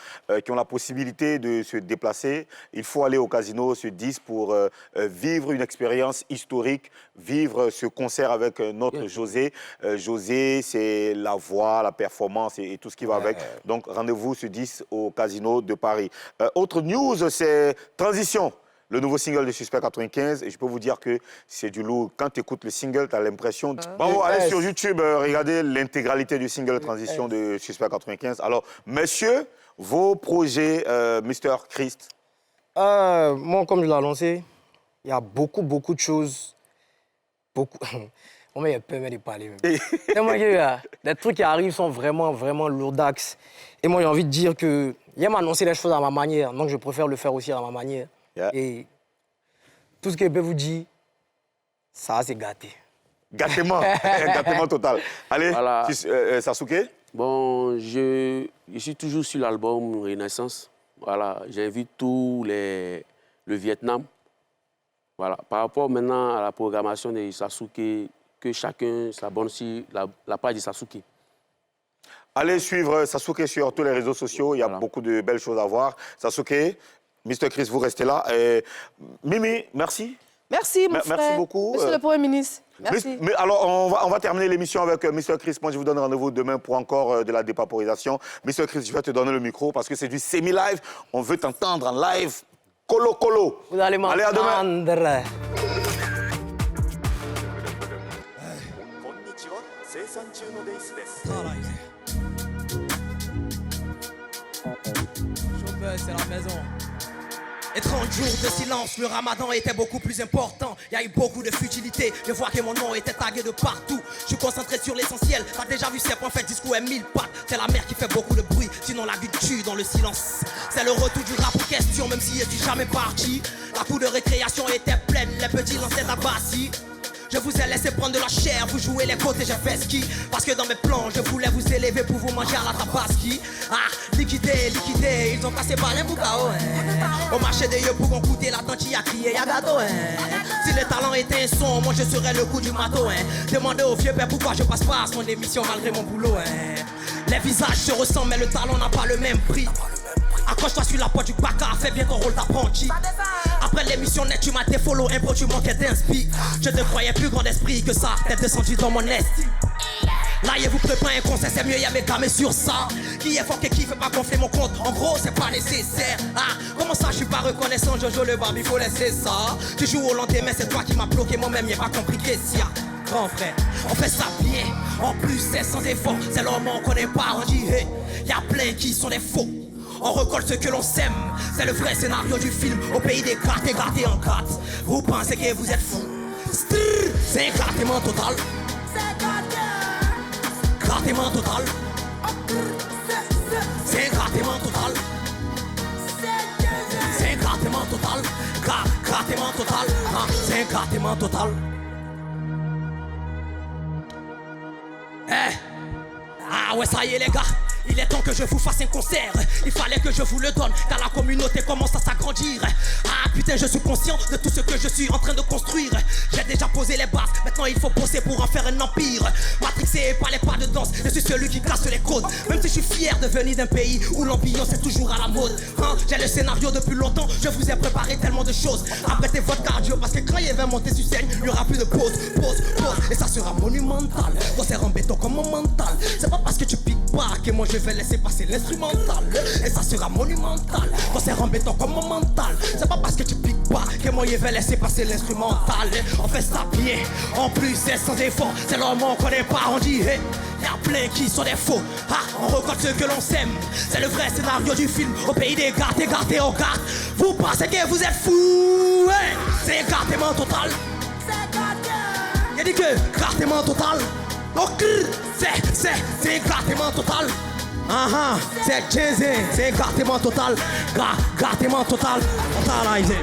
la possibilité de se déplacer. Il faut aller au casino ce 10 pour vivre une expérience historique, vivre ce concert avec notre José. José, c'est la voix, la performance et tout ce qui va avec. Donc, rendez-vous ce 10 au casino de Paris. Autre news, c'est Transition. Le nouveau single de Suspect 95, et je peux vous dire que c'est du lourd. Quand tu écoutes le single, tu as l'impression... Bravo, allez sur YouTube, regardez l'intégralité du single Transition de Suspect 95. Alors, messieurs, vos projets, Mr. Christ? Moi, comme je l'ai annoncé, il y a beaucoup de choses. Beaucoup... On m'a peur de parler. Les trucs qui arrivent sont vraiment lourdax. Et moi, j'ai envie de dire que... J'aime annoncer les choses à ma manière, donc je préfère le faire aussi à ma manière. Et tout ce que je peux vous dire, ça, c'est gâté. Gâtement, gâtement total. Allez, voilà. Sasuke? Bon, je suis toujours sur l'album Renaissance. Voilà, j'invite tous le Vietnam. Voilà, par rapport maintenant à la programmation de Sasuke, que chacun s'abonne sur la page de Sasuke. Allez suivre Sasuke sur tous les réseaux sociaux, il y a beaucoup de belles choses à voir. Sasuke, Mr. Chris, vous restez là. Mimi, merci. Merci, mon frère. Merci beaucoup. Monsieur le Premier ministre, merci. Mais alors, on va terminer l'émission avec Mr. Chris. Moi, je vous donne rendez-vous demain pour encore de la dépaporisation. Mr. Chris, je vais te donner le micro parce que c'est du semi-live. On veut t'entendre en live. Colo, colo. Vous allez m'entendre. Allez, à demain. C'est la maison. Et 30 jours de silence, le ramadan était beaucoup plus important. Il y a eu beaucoup de futilité, je vois que mon nom était tagué de partout. Je suis concentré sur l'essentiel, t'as déjà vu Serpent fait discours et 1000 pattes. C'est la mer qui fait beaucoup de bruit, sinon la vie tue dans le silence. C'est le retour du rap en question, même si je suis jamais parti. La cour de récréation était pleine, les petits lançaient tabassi. Je vous ai laissé prendre de la chair, vous jouez les côtés, j'ai fait ski. Parce que dans mes plans, je voulais vous élever pour vous manger à la tabaski. Ah, liquidé, ils ont passé par les boucaos. Au marché des yeux pour goûter la tante a crié, y'a gâteau. Si le talent était un son, moi je serais le coup du matos. Demandez au vieux père pourquoi je passe pas à son émission malgré mon boulot. Les visages se ressemblent, mais le talent n'a pas le même prix. Accroche-toi sur la porte du bacard, fais bien ton rôle d'apprenti. Après l'émission net, tu m'as défollow, impro, tu manquais d'inspi. Je te croyais plus grand d'esprit que ça, t'es descendu dans mon estime. Là, il vous prépare un conseil, c'est mieux, y'a mes gamins sur ça. Qui est fort et qui fait pas gonfler mon compte, en gros, c'est pas nécessaire. Ah, comment ça, je suis pas reconnaissant, Jojo le barbe, il faut laisser ça. Tu joues au lendemain, c'est toi qui m'as bloqué, moi-même, y'a pas compris qu'est-ce qu'il y a. Grand frère, on fait ça bien, en plus, c'est sans effort. C'est l'homme, on connaît pas, on dit, hey, y'a plein qui sont des faux. On recolle ce que l'on sème, c'est le vrai scénario du film. Au pays des cartes, écarté en cartes. Vous pensez que vous êtes fous? C'est écartement total. Écartement total. C'est écartement total. C'est écartement total. Écartement total. C'est écartement total. Ah ouais, ça y est les gars, il est temps que je vous fasse un concert. Il fallait que je vous le donne, car la communauté commence à s'agrandir. Ah putain, je suis conscient de tout ce que je suis en train de construire. J'ai déjà posé les bases, maintenant il faut bosser pour en faire un empire. Matrixé par les pas de danse, je suis celui qui casse les codes. Même si je suis fier de venir d'un pays où l'ambiance est toujours à la mode. J'ai le scénario depuis longtemps, je vous ai préparé tellement de choses. Arrêtez votre cardio, parce que quand il va monter sur scène, il n'y aura plus de pause. Et ça sera monumental, concert en béton comme mon mental. C'est pas parce que tu piques pas que moi je vais laisser passer l'instrumental. Et ça sera monumental, concert en béton comme mon mental. C'est pas parce que tu piques pas que moi je vais laisser passer l'instrumental. On fait ça bien, en plus c'est sans effort. C'est l'homme on connaît pas, on dit hey. Y'a plein qui sont des faux, on regarde ce que l'on sème. C'est le vrai scénario du film, au pays des gardes, écartés au garde. Vous pensez que vous êtes fous, hey. C'est écartement total. Y'a dit que écartement total. Donc c'est écartement total. C'est Jay-Z, c'est écartement total. Écartement total. Totalisé.